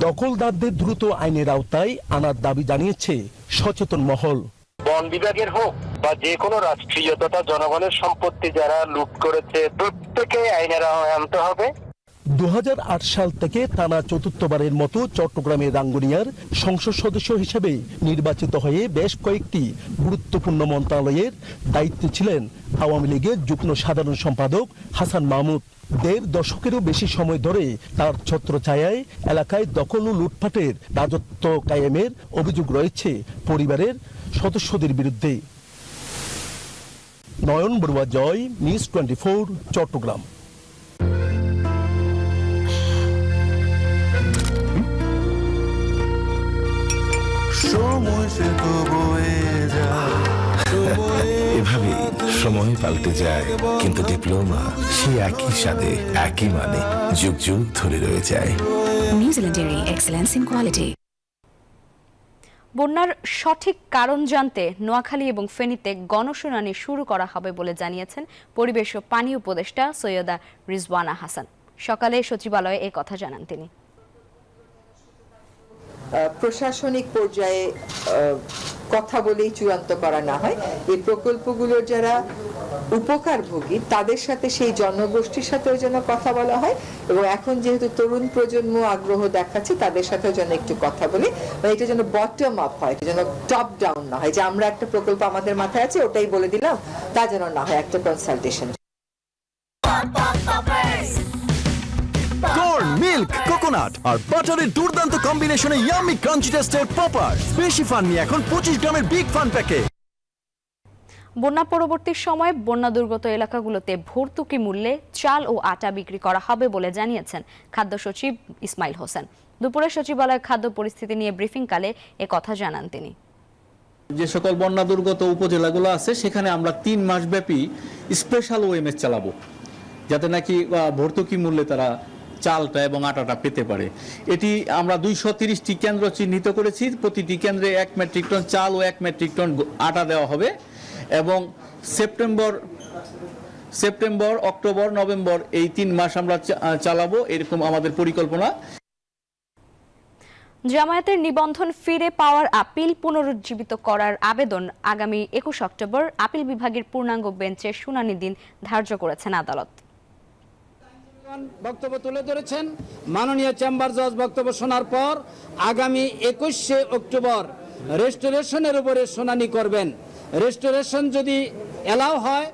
দখলদারদের দ্রুত আইনের আওতায় আনার দাবি জানিয়েছে সচেতন মহল।
বন বিভাগের হোক বা যে কোনো রাষ্ট্রীয় তথা জনগণের সম্পত্তি যারা লুট করেছে প্রত্যেকে আইনের আওতায় আনতে হবে।
2008 সাল থেকে টানা চতুর্থবারের মতো চট্টগ্রামের রাঙ্গুনিয়ার সংসদ সদস্য হিসেবে নির্বাচিত হয়ে বেশ কয়েকটি গুরুত্বপূর্ণ মন্ত্রণালয়ের দায়িত্বে ছিলেন আওয়ামী লীগের যুগ্ম সাধারণ সম্পাদক হাসান মাহমুদ। 1.5 দশকেরও বেশি সময় ধরে তার ছত্রছায়ায় এলাকায় দখল ও লুটপাটের রাজত্ব কায়েমের অভিযোগ রয়েছে পরিবারের সদস্যদের বিরুদ্ধে। নয়ন বড়ুয়া জয়, নিউজ 24, চট্টগ্রাম।
এভাবে সময় পাল্টে যায়, কিন্তু ডিপ্লোমা সে একই সাথে একই মানে যুগ যুগ ধরে রয়ে যায়।
নিউজিল্যান্ডের এক্সেলেন্স ইন কোয়ালিটি।
বন্যার সঠিক কারণ জানতে নোয়াখালী এবং ফেনীতে গণশুনানি শুরু করা হবে বলে জানিয়েছেন পরিবেশ ও পানি উপদেষ্টা সৈয়দা রিজওয়ানা হাসান। সকালে সচিবালয়ে এই কথা জানান তিনি।
প্রশাসনিক পর্যায়ে কথা বলেই চূড়ান্ত করা না হয়, এই প্রকল্পগুলোর যারা উপকারভোগী তাদের সাথে সেই জনগোষ্ঠীর সাথেও যেন কথা বলা হয়, এবং এখন যেহেতু তরুণ প্রজন্ম আগ্রহ দেখাচ্ছে তাদের সাথেও যেন একটু কথা বলি, এটা যেন বটম আপ হয়, যেন টপ ডাউন না হয়, যে আমরা একটা প্রকল্প আমাদের মাথায় আছে ওটাই বলে দিলাম, তা যেন না হয়, একটা কনসালটেশন।
কর্ন, মিল্ক, কোকোনাট আর বাটারের দুর্দান্ত কম্বিনেশনে ইয়াম্মি ক্রাঞ্চি টেস্টের পপার। বেশি ফান নিয়ে এখন 25 গ্রামের বিগ ফান প্যাকে।
বন্যা পরবর্তী সময়ে বন্যা দুর্গত এলাকাগুলোতে ভর্তুকি মূল্যে চাল ও আটা বিক্রি করা হবে বলে জানিয়েছেন খাদ্য সচিব ইসমাইল হোসেন। দুপুরে সচিবালয় খাদ্য পরিস্থিতি নিয়ে ব্রিফিংকালে এ কথা জানান তিনি।
যে সকল বন্যা দুর্গত উপজেলাগুলো আছে সেখানে আমরা 3 মাস ব্যাপী স্পেশাল ওএমএস চালাবো, যাতে নাকি ভর্তুকি মূল্যে তারা চালটা এবং আটাটা পেতে পারে। এটি আমরা 230টি কেন্দ্র চিহ্নিত করেছি। প্রতিটি কেন্দ্রে 1 মেট্রিক টন চাল ও 1 মেট্রিক টন আটা দেওয়া হবে, এবং সেপ্টেম্বর, অক্টোবর, নভেম্বর এই 3 মাস আমরা চালাবো, এরকম আমাদের পরিকল্পনা।
জামায়াতের নিবন্ধন ফিরে পাওয়ার আপিল পুনরুজ্জীবিত করার আবেদন আগামী 21 অক্টোবর আপিল বিভাগের পূর্ণাঙ্গ বেঞ্চে শুনানি দিন ধার্য করেছেন আদালত।
বক্তব্য তুলে ধরেছেন মাননীয় চেম্বার জজ বক্তব্য শোনার পর আগামী 21 অক্টোবর রেস্টোরেশনের উপরে শুনানি করবেন। রেস্টোরেশন যদি এলাও হয়,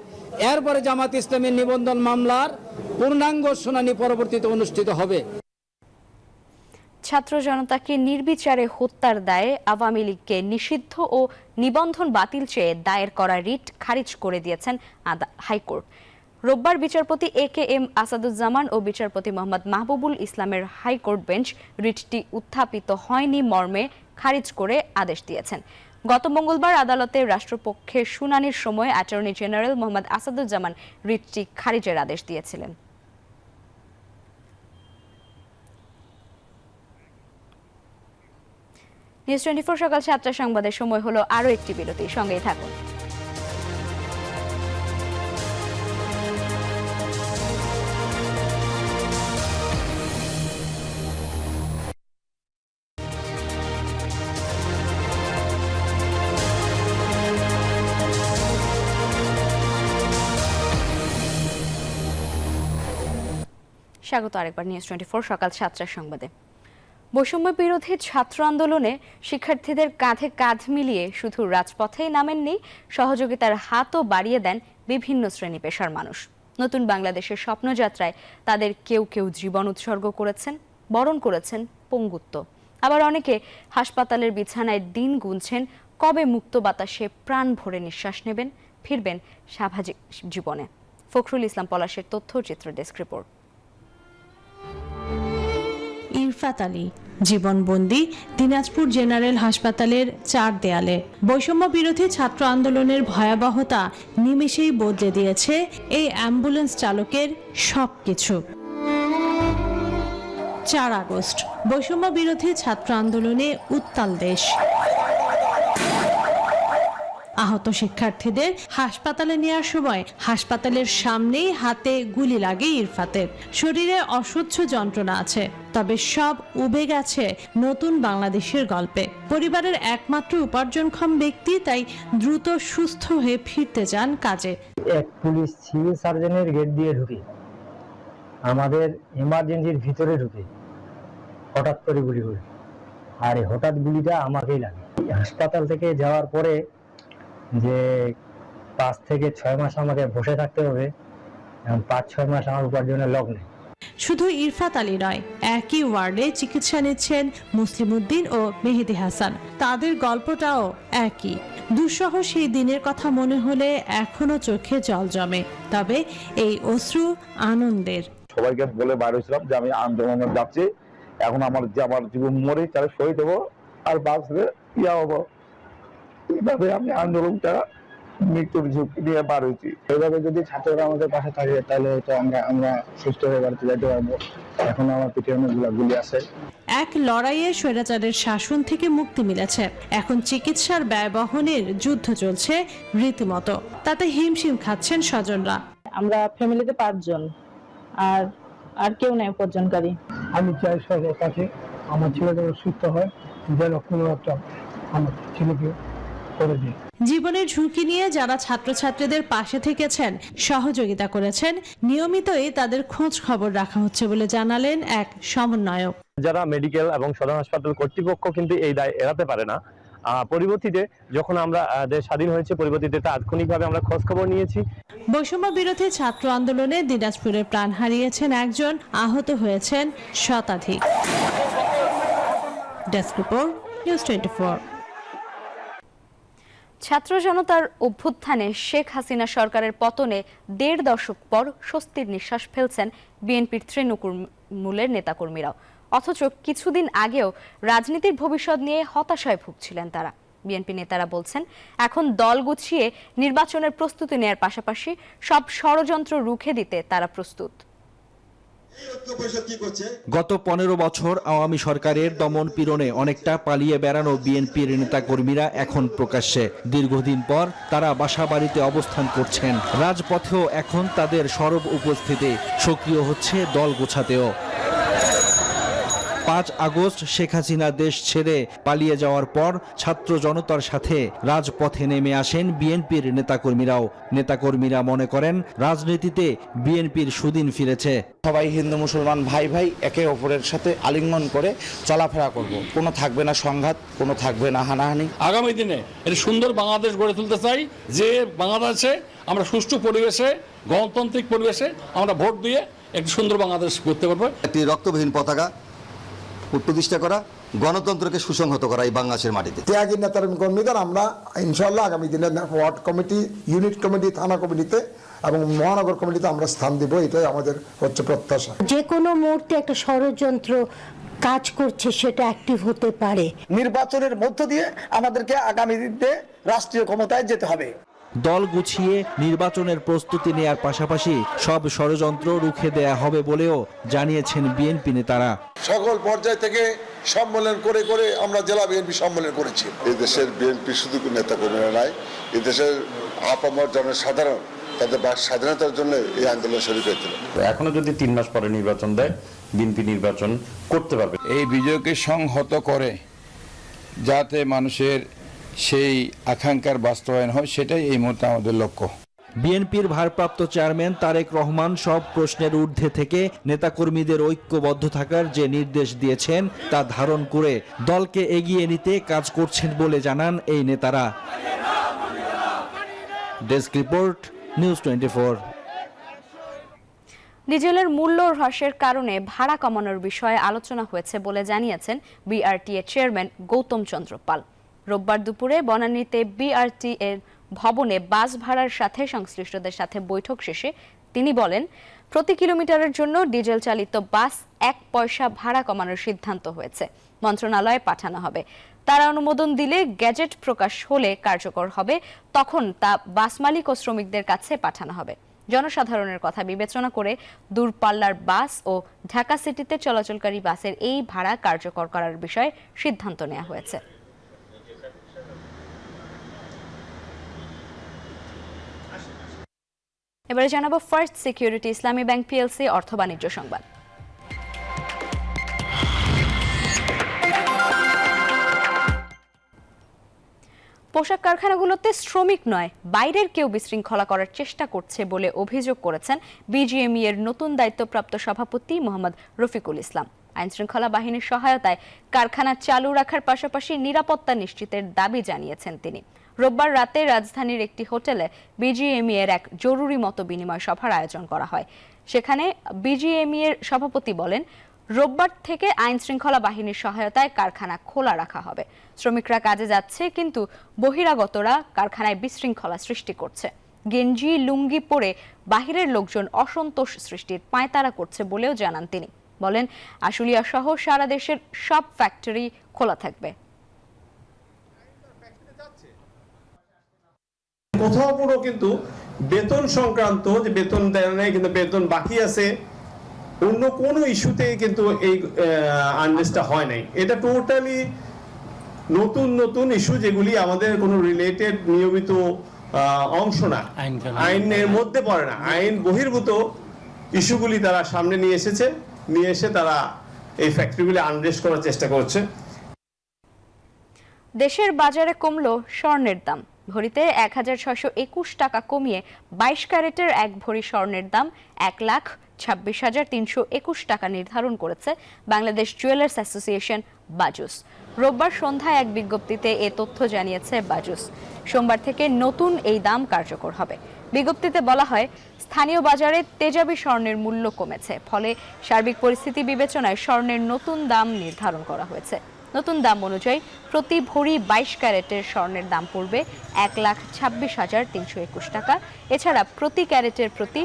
এরপরে জামাত ইসলামীর নিবন্ধন মামলার পূর্ণাঙ্গ শুনানি পরবর্তীতে অনুষ্ঠিত হবে।
ছাত্র জনতাকে নির্বিচারে হত্যার দায়ে আওয়ামী লীগকে নিষিদ্ধ ও নিবন্ধন বাতিল চেয়ে দায়ের করা রিট খারিজ করে দিয়েছেন হাইকোর্ট। রোববার বিচারপতি AKM আসাদুজ্জামান ও বিচারপতি মোহাম্মদ মাহবুবুল ইসলামের হাইকোর্ট বেঞ্চ রিটটি উত্থাপিত হয়নি মর্মে খারিজ করে আদেশ দিয়েছেন। গত মঙ্গলবার আদালতে রাষ্ট্রপক্ষের শুনানির সময় অ্যাটর্নি জেনারেল মোহাম্মদ আসাদুজ্জামান রিটটি খারিজের আদেশ দিয়েছিলেন। নিউজ 24 সকাল 7টার সংবাদের সময় হলো আরও একটি বিরতি, সঙ্গেই থাকুন। স্বাগত আরেকবার নিউজ 24 সকাল 7টার সংবাদে। বৈষম্য বিরোধী ছাত্র আন্দোলনে শিক্ষার্থীদের কাঁধে কাঁধ মিলিয়ে শুধু রাজপথেই নামেননি, সহযোগিতার হাতও বাড়িয়ে দেন বিভিন্ন শ্রেণী পেশার মানুষ। নতুন বাংলাদেশের স্বপ্নযাত্রায় তাদের কেউ কেউ জীবন উৎসর্গ করেছেন, বরণ করেছেন পঙ্গুত্ব। আবার অনেকে হাসপাতালের বিছানায় দিন গুনছেন কবে মুক্ত বাতাসে প্রাণ ভরে নিঃশ্বাস নেবেন, ফিরবেন স্বাভাবিক জীবনে। ফখরুল ইসলাম পলাশের তথ্যচিত্র ডেস্ক রিপোর্ট।
ইরফাত আলী জীবনবন্দি দিনাজপুর জেনারেল হাসপাতালের 4 দেয়ালে। বৈষম্য বিরোধী ছাত্র আন্দোলনের ভয়াবহতা নিমেষেই বদলে দিয়েছে এই অ্যাম্বুলেন্স চালকের সবকিছু। 4 আগস্ট বৈষম্য বিরোধী ছাত্র আন্দোলনে উত্তাল দেশ। আহত শিক্ষার্থীদের হাসপাতালে নেওয়ার সময় হাসপাতালের সামনেই হাতে গুলি লাগে ইরফাতের। শরীরে অসহ্য যন্ত্রণা আছে, তবে সব উবে গেছে নতুন বাংলাদেশের গল্পে। পরিবারের একমাত্র উপার্জনক্ষম ব্যক্তি, তাই দ্রুত সুস্থ হয়ে ফিরতে চান কাজে।
এক পুলিশ সিভিল সার্জনের গেট দিয়ে ঢুকে আমাদের ইমার্জেন্সির ভিতরে ঢুকে হঠাৎ করে গুলি করে, আর এই হঠাৎ গুলিটা আমাকেই লাগে। হাসপাতাল থেকে যাওয়ার পরে যে 5 থেকে 6 মাস আমাকে বসে থাকতে হবে, 5-6 মাস আমার উপার্জনের লগ্ন নেই।
শুধু ইরফাত আলী নয়, একই ওয়ার্ডে চিকিৎসা নিচ্ছেন মুসলিম উদ্দিন ও মেহেদি হাসান। তাদের গল্পটাও একই। দুঃসহ সেই দিনের কথা মনে হলে এখনো চোখে জল জমে, তবে এই অশ্রু আনন্দের।
সবাইকে বলে বাইরে হয়েছিলাম যে আমি আন্দোলনে যাচ্ছি, এখন আমার জীবন মরে তাহলে শহীদ হবো আর বাঁচলে ইয়া হবো। এইভাবে আমি আন্দোলনটা মৃত্যুর ঝুঁকি নিয়ে পার হয়েছি। এইভাবে যদি ছাত্ররা আমাদের পাশে থাকে তাহলে হয়তো আমরা সুস্থ হয়ে বাড়িতে যেতে পারবো। এখন আমার পিঠে অনেকগুলো গুলি আছে।
এক লড়াইয়ে স্বৈরাচারের শাসন থেকে মুক্তি মিলেছে, এখন চিকিৎসার ব্যয় বহনের যুদ্ধ চলছে রীতিমতো। তাতে হিমশিম খাচ্ছেন স্বজনরা।
আমরা ফ্যামিলিতে 5 জন, আর কেউ নাই উপার্জনকারী।
আমি চাই সরকারের কাছে আমার ছেলে যেন সুস্থ হয়, যেন কোনো একটা আমার ছেলেকে করে দিই।
জীবনের ঝুঁকি নিয়ে যারা ছাত্রছাত্রীদের পাশে থেকেছেন, সহযোগিতা করেছেন, নিয়মিতই তাদের খোঁজ খবর রাখা হচ্ছে বলে জানালেন এক সমন্বয়ক।
যারা মেডিকেল এবং সদর হাসপাতাল কর্তৃপক্ষ কিন্তু এই দায় এড়াতে পারে না। পরবর্তীতে যখন আমরা দেশ স্বাধীন হয়েছে, পরবর্তীতে তাৎক্ষণিকভাবে আমরা খোঁজ খবর নিয়েছি।
বৈষম্য বিরোধী ছাত্র আন্দোলনে দিনাজপুরে প্রাণ হারিয়েছেন একজন, আহত হয়েছেন শতাধিক। Desk report, news 24।
ছাত্র জনতার অভ্যুত্থানে শেখ হাসিনা সরকারের পতনে 1.5 দশক পর স্বস্তির নিঃশ্বাস ফেলছেন বিএনপির তৃণমূলের নেতাকর্মীরাও। অথচ কিছুদিন আগেও রাজনীতির ভবিষ্যৎ নিয়ে হতাশায় ভুগছিলেন তারা। বিএনপি নেতারা বলছেন, এখন দল গুছিয়ে নির্বাচনের প্রস্তুতি নেয়ার পাশাপাশি সব ষড়যন্ত্র রুখে দিতে তারা প্রস্তুত।
গত 15 বছর আওয়ামী সরকারের দমন পীড়নে অনেকটা পালিয়ে বেড়ানো বিএনপির নেতাকর্মীরা এখন প্রকাশ্যে। দীর্ঘদিন পর তারা বাসাবাড়িতে অবস্থান করছেন। রাজপথেও এখন তাদের সরব উপস্থিতি, সক্রিয় হচ্ছে দল গোছাতেও। 5 আগস্ট শেখ হাসিনা দেশ ছেড়ে পালিয়ে যাওয়ার পর ছাত্র জনতার সাথে রাজপথে নেমে আসেন বিএনপির নেতাকর্মীরাও। নেতাকর্মীরা মনে করেন রাজনীতিতে বিএনপির সুদিন ফিরেছে।
সবাই হিন্দু মুসলমান ভাই ভাই একে অপরের সাথে আলিঙ্গন করে চলাফেরা করব। কোনো থাকবে না সংঘাত, কোনো থাকবে না হানাহানি।
আগামী দিনে এর সুন্দর বাংলাদেশ গড়ে তুলতে চাই, যে বাংলাদেশে আমরা সুষ্ঠু পরিবেশে, গণতান্ত্রিক পরিবেশে আমরা ভোট দিয়ে একটি সুন্দর বাংলাদেশ করতে পারবো।
একটি রক্তবিহীন পতাকা প্রতিষ্ঠা করা, গণতন্ত্রকে সুসংহত করা এই বাংলাদেশের মাটিতে।
ত্যাগী নেতার কর্মীদের আমরা ইনশাআল্লাহ আগামী দিনে ওয়ার্ড কমিটি, ইউনিট কমিটি, থানা কমিটিতে এবং মহানগর কমিটিতে আমরা স্থান দিব, এটাই আমাদের হচ্ছে প্রত্যাশা।
যে কোনো মুহূর্তে একটা ষড়যন্ত্র
কাজ করছে সেটা অ্যাক্টিভ হতে পারে।
নির্বাচনের মধ্য দিয়ে আমাদেরকে আগামী দিনে রাষ্ট্রীয় ক্ষমতায় যেতে হবে।
দল গুছিয়ে নির্বাচনের প্রস্তুতি নেয়ার পাশাপাশি সব ষড়যন্ত্র রুখে দেয়া হবে বলেও জানিয়েছেন বিএনপি নেতারা।
সকল পর্যায় থেকে সম্মেলন করে করে আমরা জেলা বিএনপি সম্মেলন করেছি।
এই দেশের বিএনপি শুধু নেতা কর্মীরা নাই, এই দেশের আপামর জনসাধারণ তাদের স্বাধীনতার জন্য এই আন্দোলন শরীর হয়েছিল।
এখনো যদি 3 মাস পরে নির্বাচন দেয়, বিএনপি নির্বাচন করতে পারবে।
এই বিজয়কে সংহত করে যাতে মানুষের সেই আকাঙ্ক্ষার বাস্তবায়ন হয়, সেটাই এই মুহূর্তে আমাদের লক্ষ্য।
বিএনপির ভারপ্রাপ্ত চেয়ারম্যান তারেক রহমান সব প্রশ্নের ঊর্ধ্বে থেকে নেতাকর্মীদের ঐক্যবদ্ধ থাকার যে নির্দেশ দিয়েছেন তা ধারণ করে দলকে এগিয়ে নিতে কাজ করছেন বলে জানান এই নেতারা। Desk report, news 24।
ডিজেলের মূল্য হ্রাসের কারণে ভাড়া কমানোর বিষয়ে আলোচনা হয়েছে বলে জানিয়েছেন বিআরটিএ চেয়ারম্যান গৌতম চন্দ্র পাল। রোববার দুপুরে বনানীতে বিআরটিএ ভবনে বাস ভাড়ার সাথে সংশ্লিষ্টদের সাথে বৈঠক শেষে তিনি বলেন, প্রতি কিলোমিটারের জন্য ডিজেল চালিত বাস 1 পয়সা ভাড়া কমানোর সিদ্ধান্ত হয়েছে, মন্ত্রণালয়ে পাঠানো হবে। তারা অনুমোদন দিলে গ্যাজেট প্রকাশ হলে কার্যকর হবে, তখন তা বাস মালিক ও শ্রমিকদের কাছে পাঠানো হবে। জনসাধারণের কথা বিবেচনা করে দূরপাল্লার বাস ও ঢাকা সিটিতে চলাচলকারী বাসের এই ভাড়া কার্যকর করার বিষয়ে সিদ্ধান্ত নেওয়া হয়েছে। এবারে জানাবো ফার্স্ট সিকিউরিটি ইসলামী ব্যাংক পিএলসি অর্থ বাণিজ্য সংবাদ। পোশাক কারখানাগুলোতে শ্রমিক নয়, বাইরের কেউ বিশৃঙ্খলা করার চেষ্টা করছে বলে অভিযোগ করেছেন বিজিএমই এর নতুন দায়িত্বপ্রাপ্ত সভাপতি মোহাম্মদ রফিকুল ইসলাম। আইনশৃঙ্খলা বাহিনীর সহায়তায় কারখানা চালু রাখার পাশাপাশি নিরাপত্তা নিশ্চিতের দাবি জানিয়েছেন তিনি। রোববার রাতে রাজধানীর একটি হোটেলে বিজিএমই এর এক জরুরি মত বিনিময় সভার আয়োজন করা হয়। সেখানে বিজিএমই এর সভাপতি বলেন, রোববার থেকে আইনশৃঙ্খলা বাহিনীর সহায়তায় কারখানা খোলা রাখা হবে। শ্রমিকরা কাজে যাচ্ছে, কিন্তু বহিরাগতরা কারখানায় বিশৃঙ্খলা সৃষ্টি করছে। গেঞ্জি লুঙ্গি পরে বাহিরের লোকজন অসন্তোষ সৃষ্টির পায়তারা করছে বলেও জানান তিনি। বলেন, আশুলিয়া সহ সারা দেশের সব ফ্যাক্টরি খোলা থাকবে।
কোথাও কোনো কিন্তু বেতন সংক্রান্ত যে বেতন দেয় নাই, কিন্তু বেতন বাকি আছে, অন্য কোনো ইস্যুতে কিন্তু এই আনরেস্টটা হয় নাই। এটা টোটালি নতুন নতুন ইস্যু, যেগুলি আমাদের কোনো রিলেটেড নিয়মিত অংশ না, আইনের মধ্যে পড়ে না। আইন বহির্ভূত ইস্যুগুলি তারা সামনে নিয়ে এসে তারা এই ফ্যাক্টরিগুলি আনরেস্ট করার চেষ্টা করছে।
দেশের বাজারে কমলো স্বর্ণের দাম। ভরিতে 1621 টাকা কমিয়ে 22 ক্যারেটের 1 ভরি স্বর্ণের দাম 1,26,321 টাকা নির্ধারণ করেছে বাংলাদেশ জুয়েলার্স অ্যাসোসিয়েশন বাজুস। রোববার সন্ধ্যায় এক বিজ্ঞপ্তিতে এ তথ্য জানিয়েছে বাজুস। সোমবার থেকে নতুন এই দাম কার্যকর হবে। বিজ্ঞপ্তিতে বলা হয়, স্থানীয় বাজারে তেজাবি স্বর্ণের মূল্য কমেছে, ফলে সার্বিক পরিস্থিতি বিবেচনায় স্বর্ণের নতুন দাম নির্ধারণ করা হয়েছে। নতুন দাম অনুযায়ী প্রতি ভরি 22 ক্যারেটের স্বর্ণের দাম পড়বে 1,26,321 টাকা। এছাড়া প্রতি ক্যারেটের প্রতি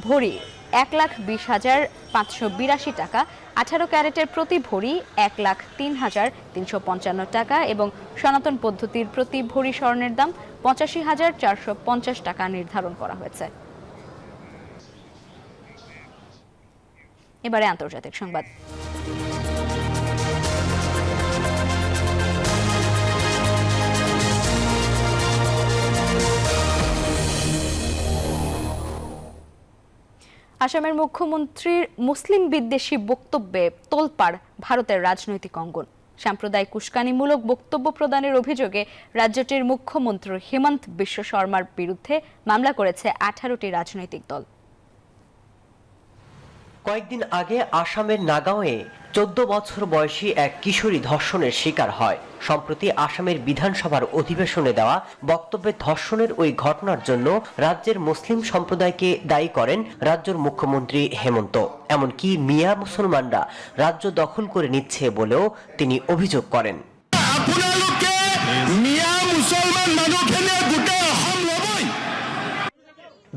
ভরি 1,20,582 টাকা, 18 ক্যারেটের প্রতি ভরি 1,03,355 টাকা এবং সনাতন পদ্ধতির প্রতি ভরি স্বর্ণের দাম 85,450 টাকা নির্ধারণ করা হয়েছে। এবারে আন্তর্জাতিক সংবাদ। আসামের মুখ্যমন্ত্রীর মুসলিম বিদ্বেষী বক্তব্যে তোলপাড় ভারতের রাজনৈতিক অঙ্গন। সাম্প্রদায়িক উস্কানিমূলক বক্তব্য প্রদানের অভিযোগে রাজ্যটির মুখ্যমন্ত্রী হেমন্ত বিশ্ব শর্মার বিরুদ্ধে মামলা করেছে 18টি রাজনৈতিক দল।
কয়েকদিন আগে আসামের নাগাঁওয়ে 14 বছর বয়সী এক কিশোরী ধর্ষণের শিকার হয়। সম্প্রতি আসামের বিধানসভার অধিবেশনে দেওয়া বক্তব্যে ধর্ষণের ওই ঘটনার জন্য রাজ্যের মুসলিম সম্প্রদায়কে দায়ী করেন রাজ্যের মুখ্যমন্ত্রী হেমন্ত। এমনকি মিয়া মুসলমানরা রাজ্য দখল করে নিচ্ছে বলেও তিনি অভিযোগ করেন।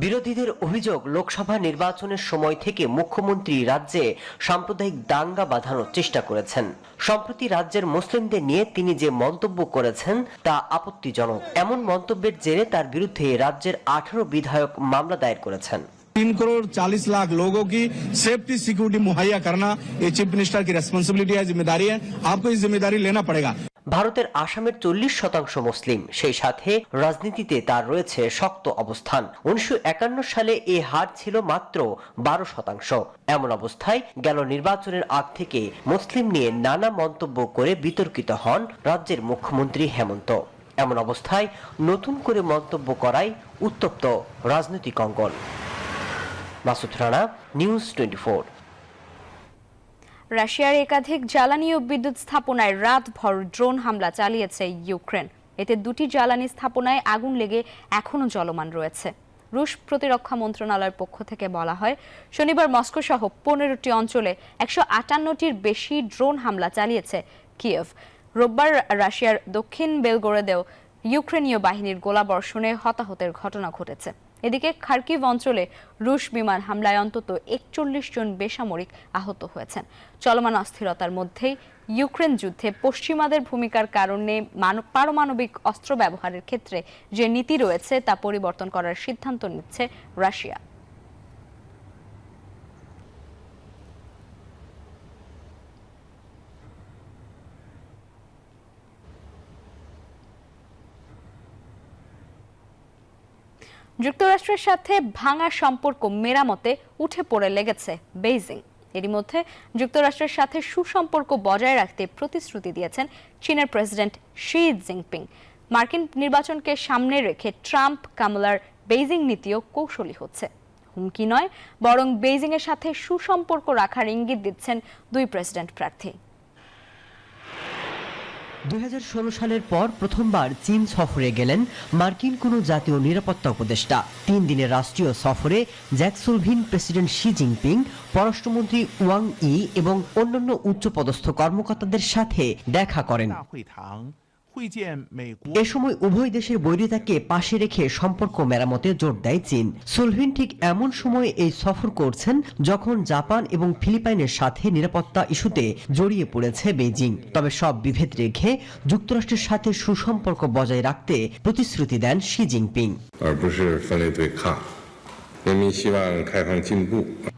বিরোধীদের অভিযোগ, লোকসভা নির্বাচনের সময় থেকে মুখ্যমন্ত্রী রাজ্যে সাম্প্রদায়িক দাঙ্গা বাঁধানোর চেষ্টা করেছেন। সম্প্রতি রাজ্যের মুসলিমদের নিয়ে তিনি যে মন্তব্য করেছেন তা আপত্তিজনক। এমন মন্তব্যের জেরে তার বিরুদ্ধে রাজ্যের 18 বিধায়ক মামলা দায়ের করেছেন।
3 करोड़ 40 लाख लोगों की सेफ्टी सिक्योरिटी मुहैया करना ये चीफ मिनिस्टर की रेस्पॉन्सिबिलिटी है, जिम्मेदारी है। आपको इस जिम्मेदारी लेना पड़ेगा।
ভারতের আসামের 40% মুসলিম, সেই সাথে রাজনীতিতে তার রয়েছে শক্ত অবস্থান। 1951 সালে এই হার ছিল মাত্র 12%। এমন অবস্থায় গেল নির্বাচনের আগ থেকে মুসলিম নিয়ে নানা মন্তব্য করে বিতর্কিত হন রাজ্যের মুখ্যমন্ত্রী হেমন্ত। এমন অবস্থায় নতুন করে মন্তব্য করায় উত্তপ্ত রাজনৈতিক অঙ্গন। মাসুদ রানা, নিউজ 24।
রাশিয়ার একাধিক জ্বালানি ও বিদ্যুৎ স্থাপনায় রাতভর ড্রোন হামলা চালিয়েছে ইউক্রেন। এতে 2টি জ্বালানি স্থাপনায় আগুন লেগে এখনও চলমান রয়েছে। রুশ প্রতিরক্ষা মন্ত্রণালয়ের পক্ষ থেকে বলা হয়, শনিবার মস্কো সহ 15টি অঞ্চলে 158টির বেশি ড্রোন হামলা চালিয়েছে কিয়েভ। রোববার রাশিয়ার দক্ষিণ বেলগোরোদেও ইউক্রেনীয় বাহিনীর গোলাবর্ষণে হতাহতের ঘটনা ঘটেছে। এদিকে খার্কিভ অঞ্চলে রুশ বিমান হামলায় অন্তত 41 জন বেসামরিক আহত হয়েছেন। চলমান অস্থিরতার মধ্যেই ইউক্রেন যুদ্ধে পশ্চিমাদের ভূমিকার কারণে পারমাণবিক অস্ত্র ব্যবহারের ক্ষেত্রে যে নীতি রয়েছে তা পরিবর্তন করার সিদ্ধান্ত নিচ্ছে রাশিয়া। যুক্তরাষ্ট্রের সাথে ভাঙা সম্পর্ক মেরামতে উঠে পড়ে লেগেছে বেইজিং। এরই মধ্যে যুক্তরাষ্ট্রের সাথে সুসম্পর্ক বজায় রাখতে প্রতিশ্রুতি দিয়েছেন চীনের প্রেসিডেন্ট শি জিনপিং। মার্কিন নির্বাচনকে সামনে রেখে ট্রাম্প কামলার বেইজিং নীতিও কৌশলী হচ্ছে। হুমকি নয়, বরং বেইজিং এর সাথে সুসম্পর্ক রাখার ইঙ্গিত দিচ্ছেন দুই প্রেসিডেন্ট প্রার্থী।
2016 সালের পর প্রথমবার চীন সফরে গেলেন মার্কিন কোনো জাতীয় নিরাপত্তা উপদেষ্টা। 3 দিনের রাষ্ট্রীয় সফরে জ্যাক সুলভিন, প্রেসিডেন্ট শি জিনপিং, পররাষ্ট্রমন্ত্রী ওয়াং ই এবং অন্যান্য উচ্চপদস্থ কর্মকর্তাদের সাথে দেখা করেন। এ সময় উভয় দেশের বৈরিতাকে পাশে রেখে সম্পর্ক মেরামতে জোর দেয় চীন। সুলভিন ঠিক এমন সময়ে এই সফর করছেন যখন জাপান এবং ফিলিপাইনের সাথে নিরাপত্তা ইস্যুতে জড়িয়ে পড়েছে বেইজিং। তবে সব বিভেদ রেখে যুক্তরাষ্ট্রের সাথে সুসম্পর্ক বজায় রাখতে প্রতিশ্রুতি দেন শি জিনপিং।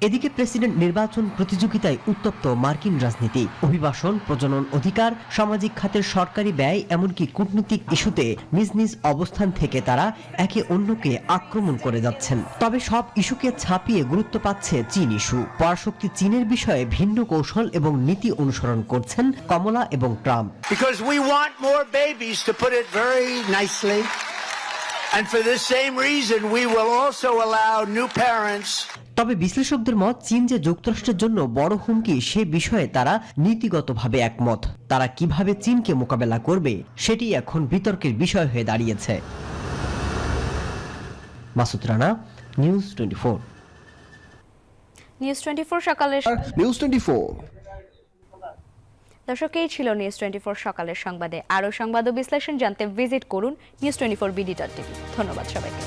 এদিকে প্রেসিডেন্ট নির্বাচন প্রতিযোগিতায় উত্তপ্ত মার্কিন রাজনীতি। অভিবাসন, প্রজনন অধিকার, সামাজিক খাতের সরকারি ব্যয়, এমনকি কূটনীতিক ইস্যুতে নিজ নিজ অবস্থান থেকে তারা একে অন্যকে আক্রমণ করে যাচ্ছেন। তবে সব ইস্যুকে ছাপিয়ে গুরুত্ব পাচ্ছে চীন ইস্যু। পরাশক্তি চীনের বিষয়ে ভিন্ন কৌশল এবং নীতি অনুসরণ করছেন কমলা এবং Trump.
And for this same reason, we will also allow new parents.
তবে বিশ্লেষকদের মত, চীন যে যুক্তরাষ্ট্রের জন্য বড় হুমকি সে বিষয়ে তারা নীতিগতভাবে একমত। তারা কিভাবে চীনকে মোকাবেলা করবে সেটি এখন বিতর্কের বিষয় হয়ে দাঁড়িয়েছে। মাসুদ রানা, নিউজ 24।
নিউজ 24 সকালের
নিউজ 24।
দর্শক, এই ছিল নিউজ 24 সকালের সংবাদে। আরও সংবাদ ও বিশ্লেষণ জানতে ভিজিট করুন news24bd.tv। ধন্যবাদ সবাইকে।